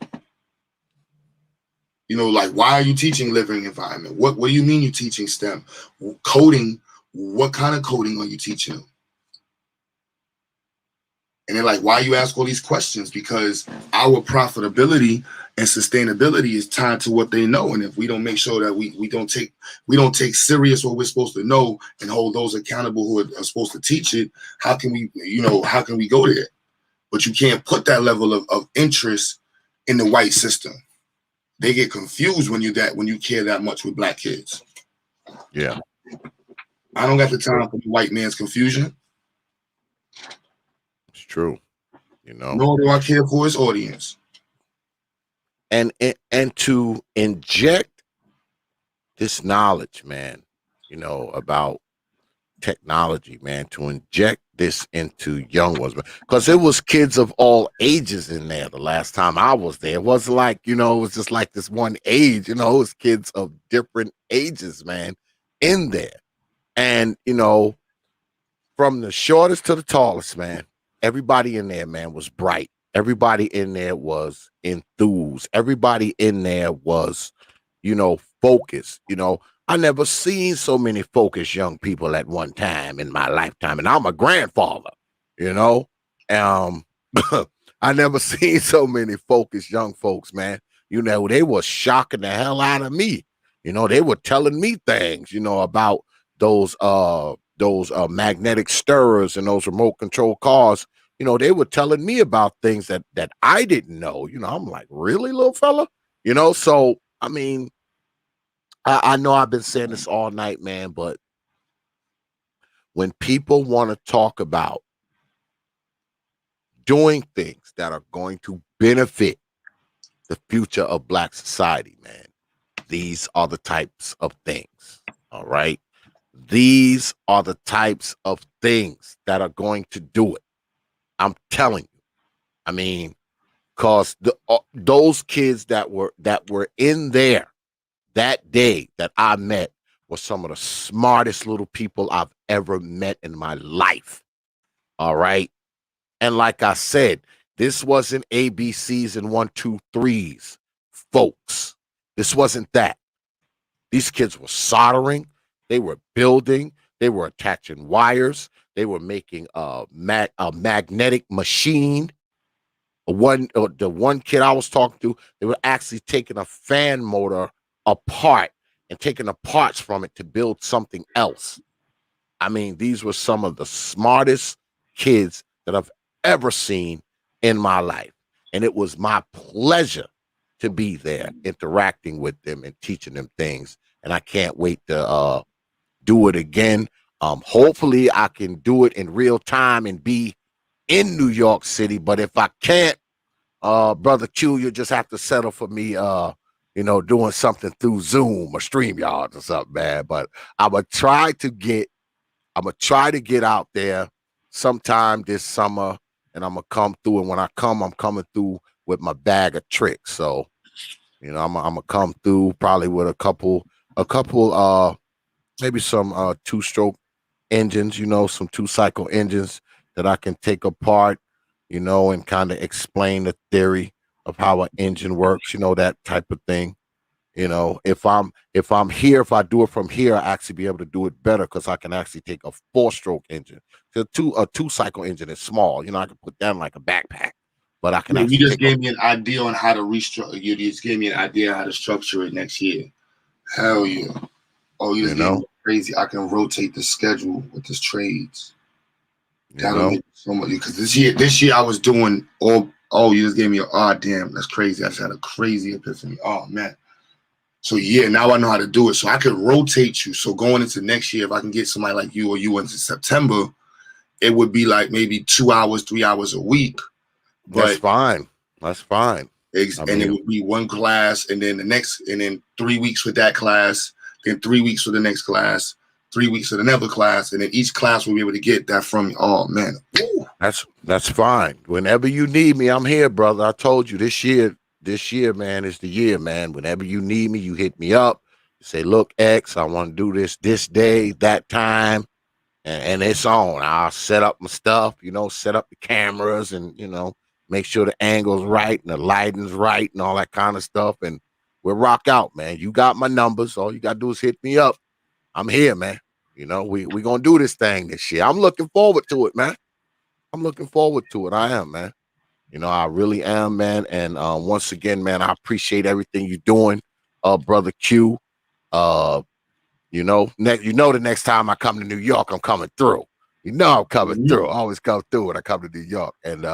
Like, why are you teaching living environment? What do you mean you're teaching STEM? Coding, what kind of coding are you teaching them? And they're like, why you ask all these questions? Because our profitability and sustainability is tied to what they know. And if we don't make sure that we don't take serious what we're supposed to know and hold those accountable who are supposed to teach it, how can we go there? But you can't put that level of interest in the white system. They get confused when you care that much with black kids. Yeah. I don't got the time for the white man's confusion. It's true. Nor do I care for his audience. And to inject this knowledge, man, about technology, man, to inject this into young ones, because it was kids of all ages in there the last time I was there. It wasn't like, it was just like this one age, it was kids of different ages, man, in there. And, from the shortest to the tallest, man, everybody in there, man, was bright. Everybody in there was enthused. Everybody in there was, focused. I never seen so many focused young people at one time in my lifetime. And I'm a grandfather, I never seen so many focused young folks, man. They were shocking the hell out of me. They were telling me things, about those magnetic stirrers and those remote control cars. They were telling me about things that I didn't know. I'm like, really, little fella? So, I mean, I know I've been saying this all night, man, but when people want to talk about doing things that are going to benefit the future of Black society, man, these are the types of things, all right? These are the types of things that are going to do it. I'm telling you. I mean, because those kids that were in there that day that I met were some of the smartest little people I've ever met in my life. All right. And like I said, this wasn't ABCs and 1, 2, 3s, folks. This wasn't that. These kids were soldering. They were building. They were attaching wires. They were making a magnetic machine. The one kid I was talking to, they were actually taking a fan motor apart and taking the parts from it to build something else. I mean, these were some of the smartest kids that I've ever seen in my life. and it was my pleasure to be there, interacting with them and teaching them things. And I can't wait to do it again. Hopefully, I can do it in real time and be in New York City. But if I can't, brother Q, you just have to settle for me. Doing something through Zoom or StreamYard or something, man. But I'm gonna try to get out there sometime this summer, and I'm gonna come through. And when I come, I'm coming through with my bag of tricks. So, I'm gonna come through probably with a couple, maybe some two-stroke engines, some two-cycle engines that I can take apart, and kind of explain the theory of how an engine works, that type of thing. If I'm here, if I do it from here, I actually be able to do it better because I can actually take a four-stroke engine. A two-cycle engine is small. I can put that in like a backpack, but I can You actually just gave me an idea on how to restructure. You just gave me an idea how to structure it next year. Hell yeah! Oh, you just gave me crazy. I can rotate the schedule with the trades. That'll make so much, because this year I was doing all. Oh, you just gave me damn, that's crazy. I just had a crazy epiphany. Oh man. So yeah, now I know how to do it. So I could rotate you. So going into next year, if I can get somebody like you or you into September, it would be like maybe 2 hours, 3 hours a week. But that's fine. That's fine. And it would be one class, and then the next, and then 3 weeks with that class, then 3 weeks for the next class, 3 weeks with another class, and then each class will be able to get that from me. Oh man. Woo. That's fine. Whenever you need me, I'm here, brother. I told you this year, man, is the year, man. Whenever you need me, you hit me up. You say, look, X, I want to do this day, that time, and it's on. I'll set up my stuff, set up the cameras and, make sure the angle's right and the lighting's right and all that kind of stuff. And we'll rock out, man. You got my numbers. All you got to do is hit me up. I'm here, man. We're going to do this thing this year. I'm looking forward to it, man. I'm looking forward to it. I am, man. I really am, man. And once again, man, I appreciate everything you're doing, brother Q. The next time I come to New York, I'm coming through. I'm coming through. I always come through when I come to New York. And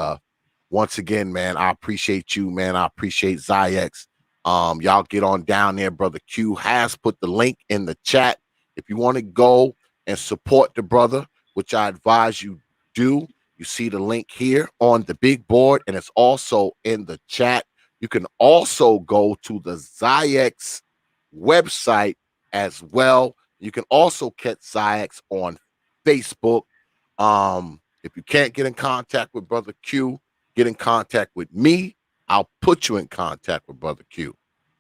once again, man, I appreciate you, man. I appreciate XYAYX. Y'all get on down there. Brother Q has put the link in the chat. If you want to go and support the brother, which I advise you do, you see the link here on the big board, and it's also in the chat. You can also go to the XYAYX website as well. You can also catch XYAYX on Facebook. If you can't get in contact with Brother Q, get in contact with me. I'll put you in contact with Brother Q.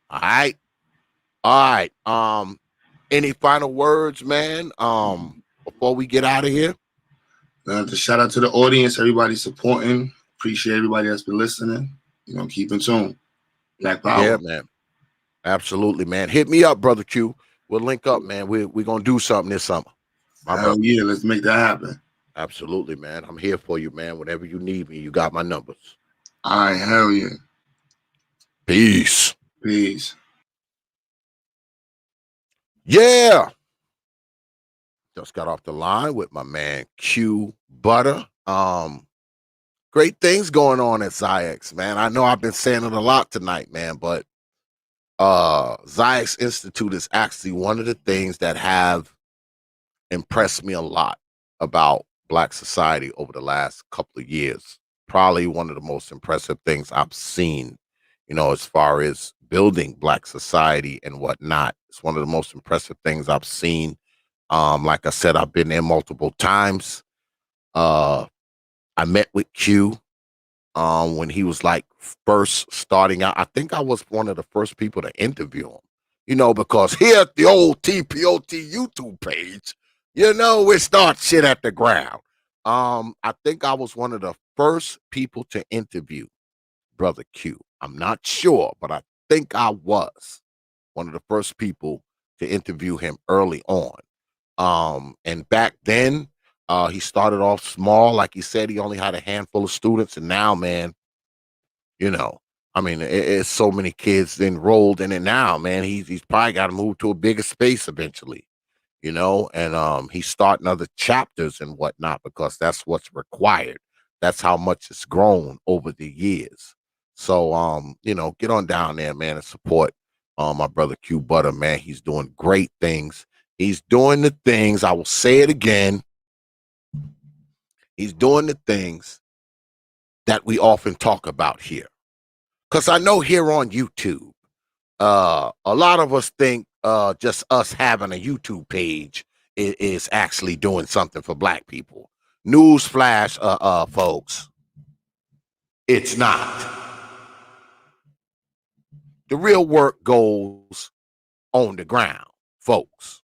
All right. Any final words, man? Before we get out of here. To shout out to the audience, everybody supporting. Appreciate everybody that's been listening. Keep in tune. Black Power. Yeah, man. Absolutely, man. Hit me up, Brother Q. We'll link up, man. We're gonna do something this summer. Yeah, let's make that happen. Absolutely, man. I'm here for you, man. Whenever you need me, you got my numbers. All right, hell yeah. Peace. Peace. Yeah. Just got off the line with my man Q Butter. Great things going on at XYAYX, man. I know I've been saying it a lot tonight, man, but XYAYX Institute is actually one of the things that have impressed me a lot about Black society over the last couple of years. Probably one of the most impressive things I've seen, as far as building Black society and whatnot. It's one of the most impressive things I've seen. Like I said, I've been there multiple times. I met with Q when he was like first starting out. I think I was one of the first people to interview him, because here at the old T.P.O.T YouTube page, we start shit at the ground. I think I was one of the first people to interview Brother Q. I'm not sure, but I think I was one of the first people to interview him early on. And back then, he started off small. Like he said, he only had a handful of students. And now, man, it's so many kids enrolled in it now, man. He's probably got to move to a bigger space eventually, and he's starting other chapters and whatnot because that's what's required. That's how much it's grown over the years. So get on down there, man, and support my brother Q Butter, man. He's doing great things. He's doing the things, I will say it again. He's doing the things that we often talk about here. Because I know here on YouTube, a lot of us think just us having a YouTube page is actually doing something for black people. Newsflash, folks, it's not. The real work goes on the ground, folks.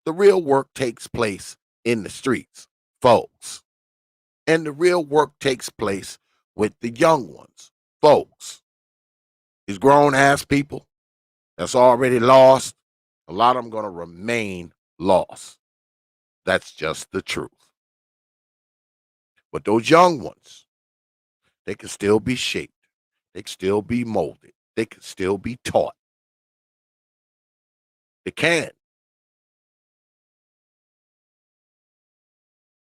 The real work takes place in the streets, folks. And the real work takes place with the young ones, folks. These grown ass people that's already lost, a lot of them going to remain lost. That's just the truth. But those young ones, they can still be shaped. They can still be molded. They can still be taught. They can.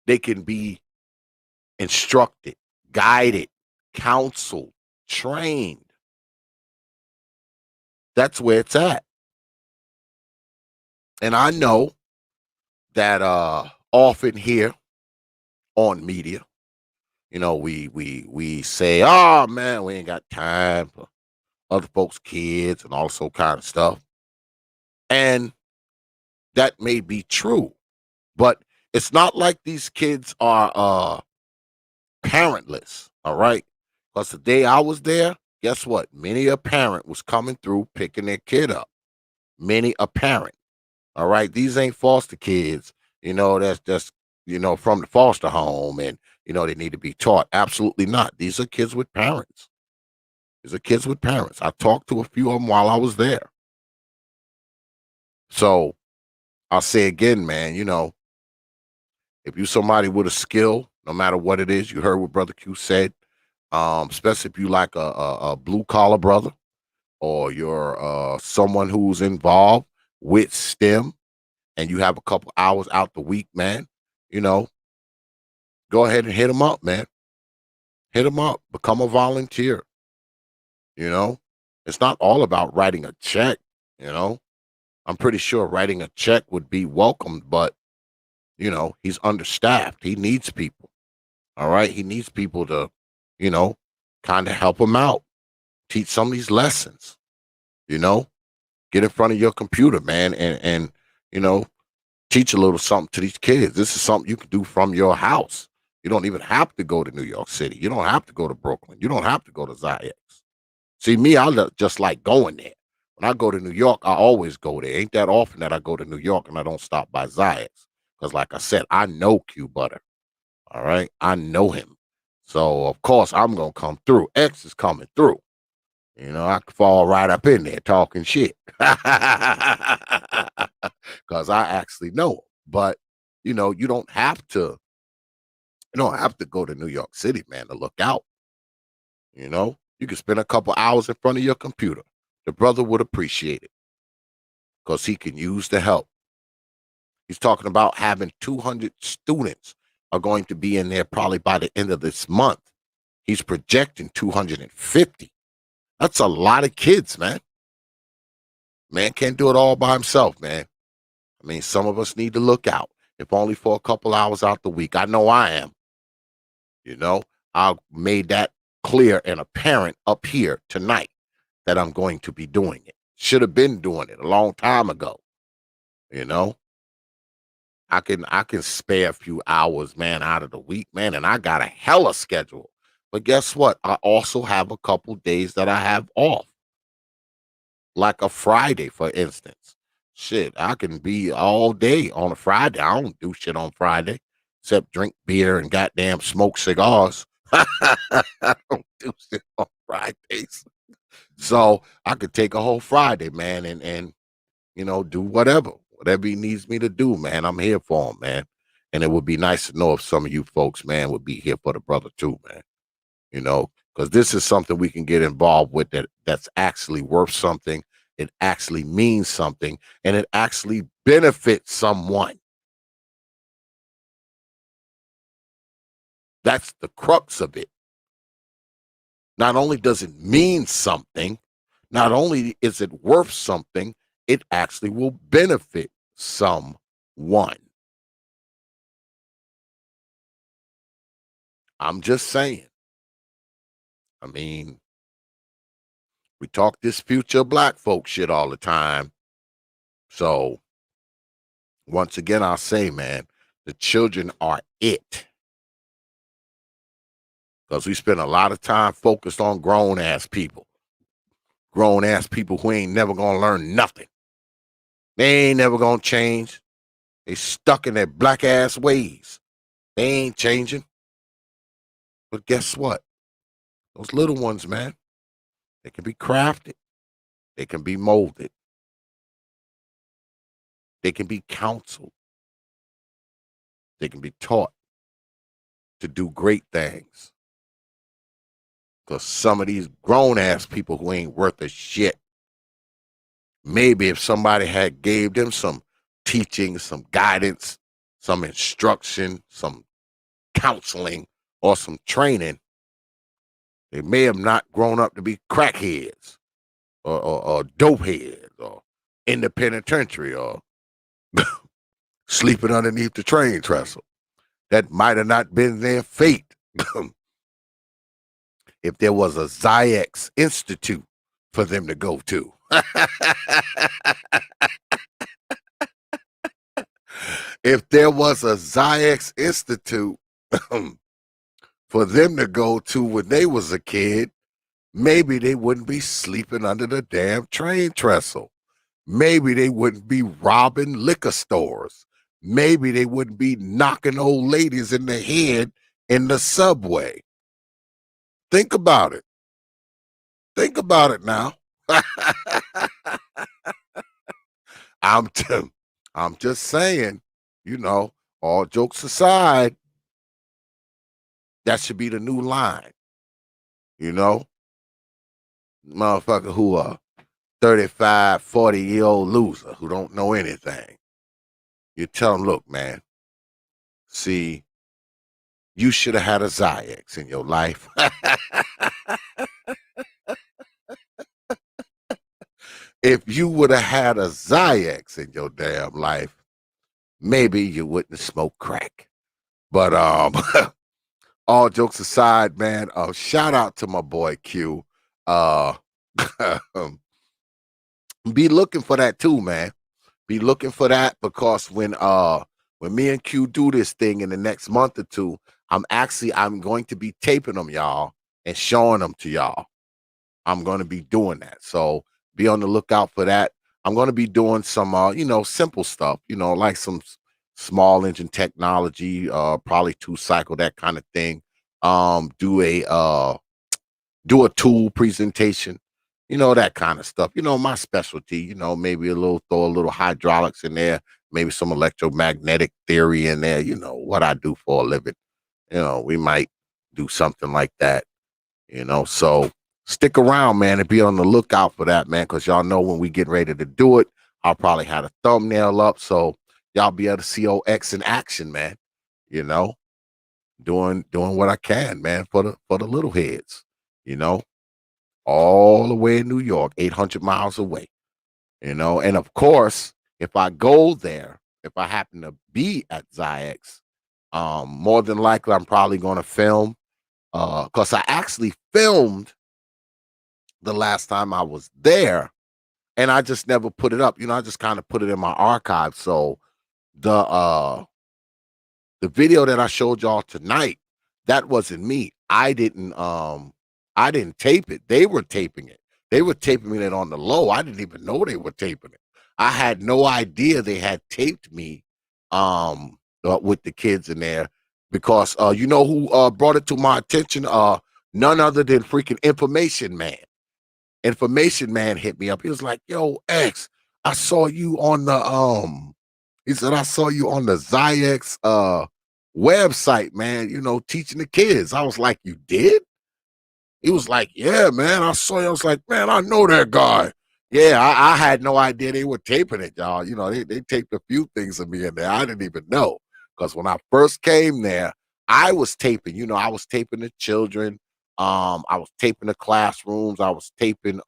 They can be instructed, guided, counseled, trained. That's where it's at. And I know that often here on media, we say, oh man, we ain't got time for other folks' kids and also kind of stuff. And that may be true, but it's not like these kids are parentless, all right? Because the day I was there, guess what? Many a parent was coming through picking their kid up. Many a parent, all right? These ain't foster kids, that's just, from the foster home and, they need to be taught. Absolutely not. These are kids with parents. These are kids with parents. I talked to a few of them while I was there. So I'll say again, man, if you're somebody with a skill, no matter what it is, you heard what Brother Q said, especially if you like a blue collar brother or you're someone who's involved with STEM and you have a couple hours out the week, man, go ahead and hit them up, man. Hit them up. Become a volunteer. It's not all about writing a check, I'm pretty sure writing a check would be welcomed, but, he's understaffed. He needs people. All right. He needs people to, kind of help him out, teach some of these lessons, get in front of your computer, man, and teach a little something to these kids. This is something you can do from your house. You don't even have to go to New York City. You don't have to go to Brooklyn. You don't have to go to XYAYX. See, me, I just like going there. When I go to New York, I always go there. Ain't that often that I go to New York and I don't stop by XYAYX. Because like I said, I know Q Butter. All right. I know him. So, of course, I'm going to come through. X is coming through. I could fall right up in there talking shit. Because I actually know him. But, you don't have to. You don't have to go to New York City, man, to look out. You can spend a couple hours in front of your computer. The brother would appreciate it because he can use the help. He's talking about having 200 students are going to be in there probably by the end of this month. He's projecting 250. That's a lot of kids, man. Man can't do it all by himself, man. I mean, some of us need to look out, if only for a couple hours out the week. I know I am. I made that clear and apparent up here tonight that I'm going to be doing it. Should have been doing it a long time ago. I can spare a few hours, man, out of the week, man, and I got a hella schedule. But guess what? I also have a couple days that I have off. Like a Friday, for instance. Shit, I can be all day on a Friday. I don't do shit on Friday except drink beer and goddamn smoke cigars. I don't do shit on Fridays. So I could take a whole Friday, man, and do whatever he needs me to do, man. I'm here for him, man. And it would be nice to know if some of you folks, man, would be here for the brother too, man. Because this is something we can get involved with that's actually worth something. It actually means something, and it actually benefits someone. That's the crux of it. Not only does it mean something, not only is it worth something, it actually will benefit someone. I'm just saying. I mean, we talk this future black folk shit all the time. So, once again, I'll say, man, the children are it. Because we spend a lot of time focused on grown ass people. Grown ass people who ain't never gonna learn nothing. They ain't never gonna change. They stuck in their black ass ways. They ain't changing. But guess what? Those little ones, man, they can be crafted. They can be molded. They can be counseled. They can be taught to do great things. Because some of these grown-ass people who ain't worth a shit, maybe if somebody had gave them some teaching, some guidance, some instruction, some counseling, or some training, they may have not grown up to be crackheads or dope heads or in the penitentiary or sleeping underneath the train trestle. That might have not been their fate. If there was a XYAYX Institute for them to go to. If there was a XYAYX Institute for them to go to when they was a kid, maybe they wouldn't be sleeping under the damn train trestle. Maybe they wouldn't be robbing liquor stores. Maybe they wouldn't be knocking old ladies in the head in the subway. Think about it. Think about it now. I'm just saying, you know, all jokes aside, that should be the new line. You know? Motherfucker who a 35, 40-year-old loser who don't know anything. You tell him, look, man, see, you should have had a XYAYX in your life. If you would have had a XYAYX in your damn life, maybe you wouldn't smoke crack. But all jokes aside, man, shout out to my boy Q. Be looking for that too, man. Be looking for that because when me and Q do this thing in the next month or two, I'm going to be taping them, y'all, and showing them to y'all. I'm going to be doing that. So be on the lookout for that. I'm going to be doing some, simple stuff, like some small engine technology, probably 2-cycle, that kind of thing. Do a tool presentation, that kind of stuff. My specialty, maybe throw a little hydraulics in there, maybe some electromagnetic theory in there, what I do for a living. We might do something like that, so stick around, man, and be on the lookout for that, man, because y'all know when we get ready to do it, I'll probably have a thumbnail up so y'all be able to see XYAYX in action, man, doing what I can, man, for the little heads, all the way in New York, 800 miles away, and of course, if I go there, if I happen to be at XYAYX, more than likely I'm probably going to film, because I actually filmed the last time I was there, and I just never put it up. I just kind of put it in my archive. So the video that I showed y'all tonight, that wasn't me. I didn't tape it. They were taping it. They were taping it on the low. I didn't even know they were taping it. I had no idea they had taped me with the kids in there, because you know who brought it to my attention? None other than freaking Information Man. Information Man hit me up. He was like, yo, X, I saw you on the he said, I saw you on the XYAYX website, man, teaching the kids. I was like, you did? He was like, yeah, man, I saw you. I was like, man, I know that guy. Yeah, I had no idea they were taping it, y'all. They taped a few things of me in there. I didn't even know, because when I first came there, I was taping, I was taping the children. I was taping the classrooms. I was taping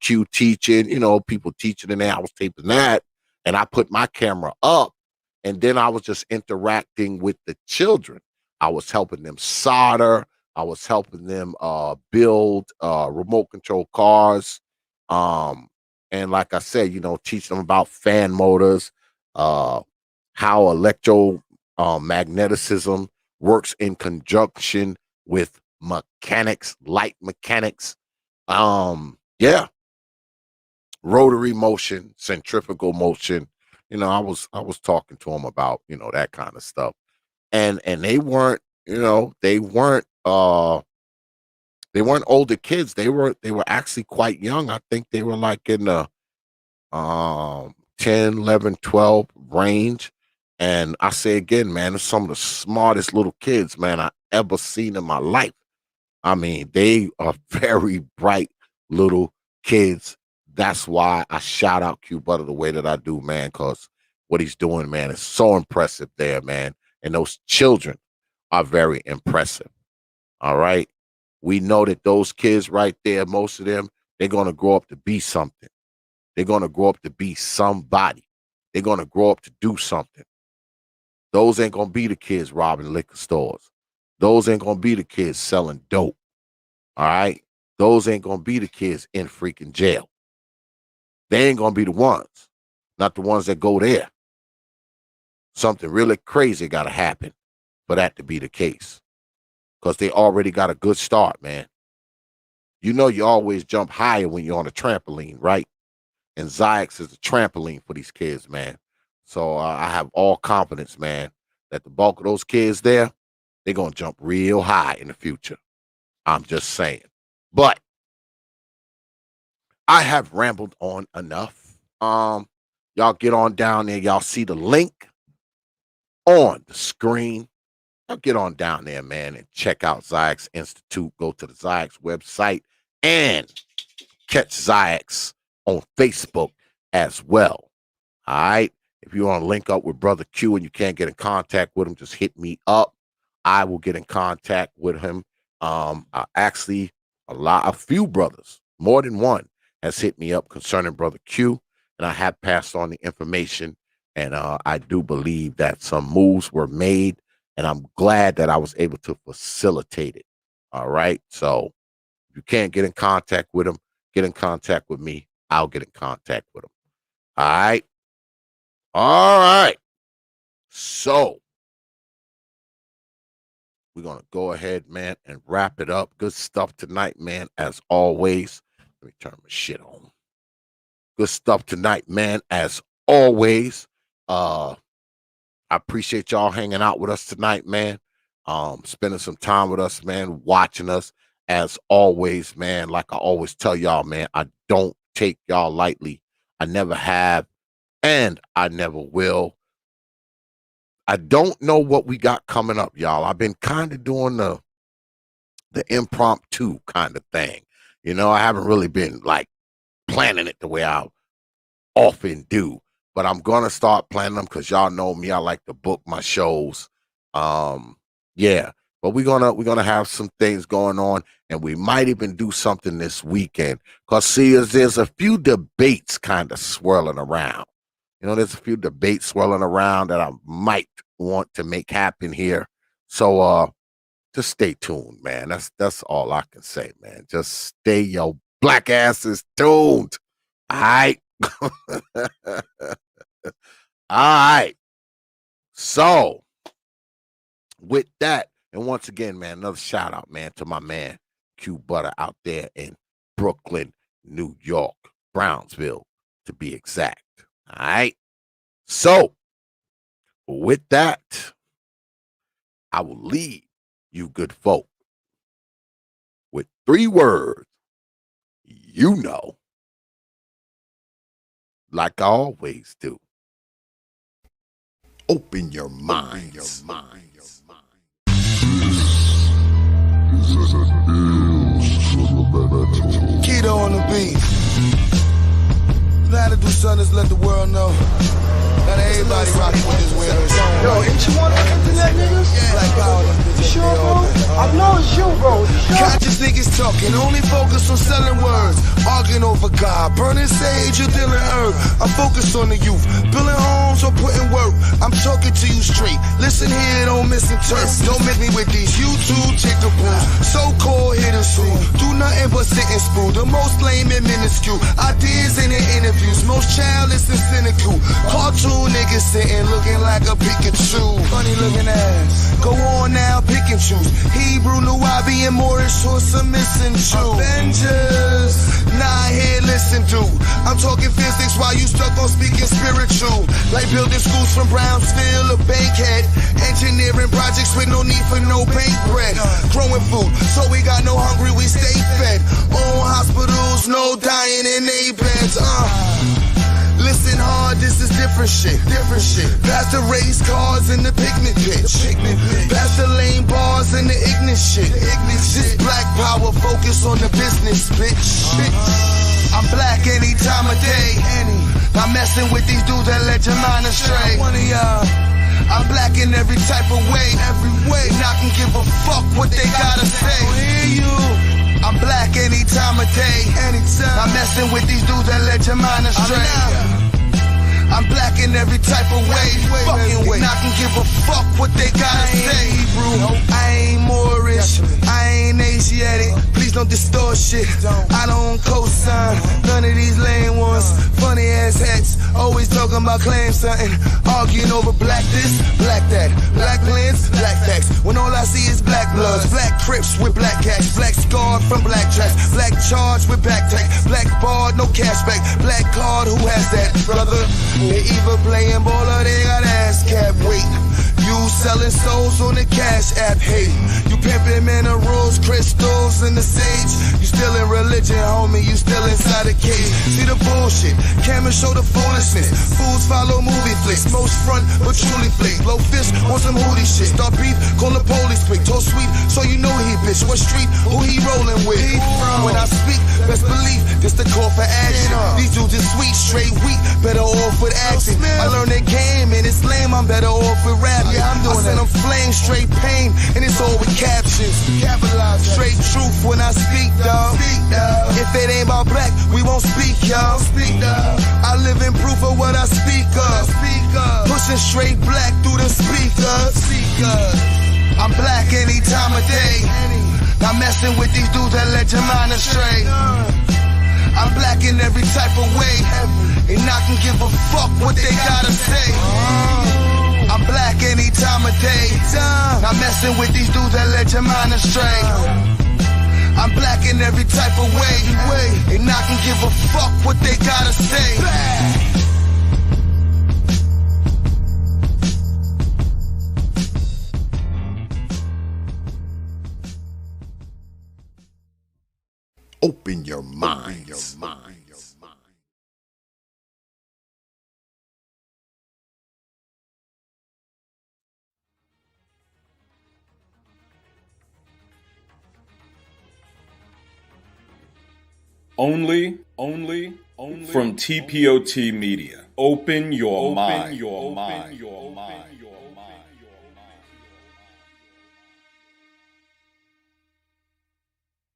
Q teaching, people teaching in there. I was taping that, and I put my camera up, and then I was just interacting with the children. I was helping them solder. I was helping them build remote control cars. And like I said, teaching them about fan motors, how electromagnetism works in conjunction with mechanics, light mechanics. Yeah. Rotary motion, centrifugal motion. I was talking to them about, that kind of stuff. And they weren't, they weren't older kids. They were actually quite young. I think they were like in the 10, 11, 12 range. And I say again, man, they're some of the smartest little kids, man, I ever seen in my life. I mean, they are very bright little kids. That's why I shout out Q-Butter the way that I do, man, because what he's doing, man, is so impressive there, man. And those children are very impressive. All right. We know that those kids right there, most of them, they're going to grow up to be something. They're going to grow up to be somebody. They're going to grow up to do something. Those ain't going to be the kids robbing liquor stores. Those ain't going to be the kids selling dope. All right. Those ain't going to be the kids in freaking jail. They ain't going to be the ones, not the ones that go there. Something really crazy got to happen for that to be the case, because they already got a good start, man. You always jump higher when you're on a trampoline, right? And XYAYX is a trampoline for these kids, man. So I have all confidence, man, that the bulk of those kids there, they're going to jump real high in the future. I'm just saying. But I have rambled on enough. Y'all get on down there. Y'all see the link on the screen. Y'all get on down there, man, and check out XYAYX Institute. Go to the XYAYX website and catch XYAYX on Facebook as well. All right. If you want to link up with Brother Q and you can't get in contact with him, just hit me up. I will get in contact with him. Actually, a few brothers, more than one, has hit me up concerning Brother Q, and I have passed on the information. And I do believe that some moves were made, and I'm glad that I was able to facilitate it. All right. So if you can't get in contact with him, get in contact with me. I'll get in contact with him. All right. All right. So we're going to go ahead, man, and wrap it up. Good stuff tonight, man, as always. Let me turn my shit on. Good stuff tonight, man, as always. I appreciate y'all hanging out with us tonight, man. Spending some time with us, man, watching us as always, man. Like I always tell y'all, man, I don't take y'all lightly. I never have, and I never will. I don't know what we got coming up, y'all. I've been kind of doing the impromptu kind of thing. I haven't really been like planning it the way I often do. But I'm gonna start planning them because y'all know me. I like to book my shows. Yeah. But we're gonna have some things going on, and we might even do something this weekend. Cause see, there's a few debates kind of swirling around. There's a few debates swirling around that I might want to make happen here. So just stay tuned, man. That's all I can say, man. Just stay your black asses tuned. All right. All right. So with that, and once again, man, another shout out, man, to my man Q-Butter out there in Brooklyn, New York, Brownsville, to be exact. All right. So with that, I will leave you good folk with 3 words. Like I always do. Open your minds. Keto on the beat. Know how to do something, just let the world know. Not everybody rocking with this weird song. Yo, ain't you on the internet, niggas? Like power. You sure, bro? I know it's you, bro. Conscious niggas talking, only focus on selling words. Arguing over God, burning sage or dealing herb. I'm focused on the youth, building homes or putting work. I'm talking to you straight. Listen here, don't misinterpret. Don't make me with these YouTube jiggaboos. So-called hidden school. Do nothing but sit and spool. The most lame and minuscule. Ideas in the interviews. Most childish and cynical. Cartoon niggas sitting looking like a Pikachu. Funny looking ass. Go on now, pick and choose. Hebrew, Nuwabi, and Moorish or some missing Jew. Avengers. Nah, here, listen to. I'm talking physics while you stuck on speaking spiritual. Like building schools from Brownsville or Bankhead. Engineering projects with no need for no bank bread. Growing food, so we got no hungry, we stay fed. Own hospitals, no dying in they beds. Listen hard, this is different shit. Pass the race cars and the picnic pitch. Pass the lane bars and the ignorant shit. This black power, focus on the business, bitch. I'm black any time of day. I'm messing with these dudes that let your mind astray. One of y'all. I'm black in every type of way. And I can give a fuck what they gotta say. Hear you. I'm black any time of day. I'm messing with these dudes that let your mind astray. I'm black in every type of way. And I can give a fuck what they gotta say. I ain't Moorish, I ain't Asiatic. Please don't distort shit. I don't co-sign none of these lame ones. Funny ass hats, always talking about claim something. Arguing over black this, black that. Black lens, black facts. When all I see is black bloods, black crips with black cats. Black scarred from black tracks. Black charged with back tag. Black barred, no cashback. Black card, who has that, brother? They either playing ball or they got ass cap. Wait, you selling souls on the cash app. Hey, you pimping minerals, crystals, and the sage. You still in religion, homie, you still inside a cage. See the bullshit, cameras show the foolishness. Fools follow movie flicks, most front but truly flick. Blow fist on some hootie shit. Start beef, call the police quick. Told sweet, so you know he bitch. What street, who he rolling with? When I speak, best believe, this the call for action. These dudes is sweet, straight weak, better off with acting. I learned the game and it's lame, I'm better off with rap. I send them flames, straight pain, and it's all with captions. Straight truth when I speak, dawg. If it ain't about black, we won't speak, y'all. I live in proof of what I speak of. Pushing straight black through the speakers. I'm black any time of day. Not messing with these dudes that let your mind astray. I'm black in every type of way, and I can give a fuck what they gotta say. I'm black any time of day. Not messing with these dudes that let your mind astray. I'm black in every type of way, and I can give a fuck what they gotta say. Open your minds. Only from T.P.O.T. Media. Open your mind.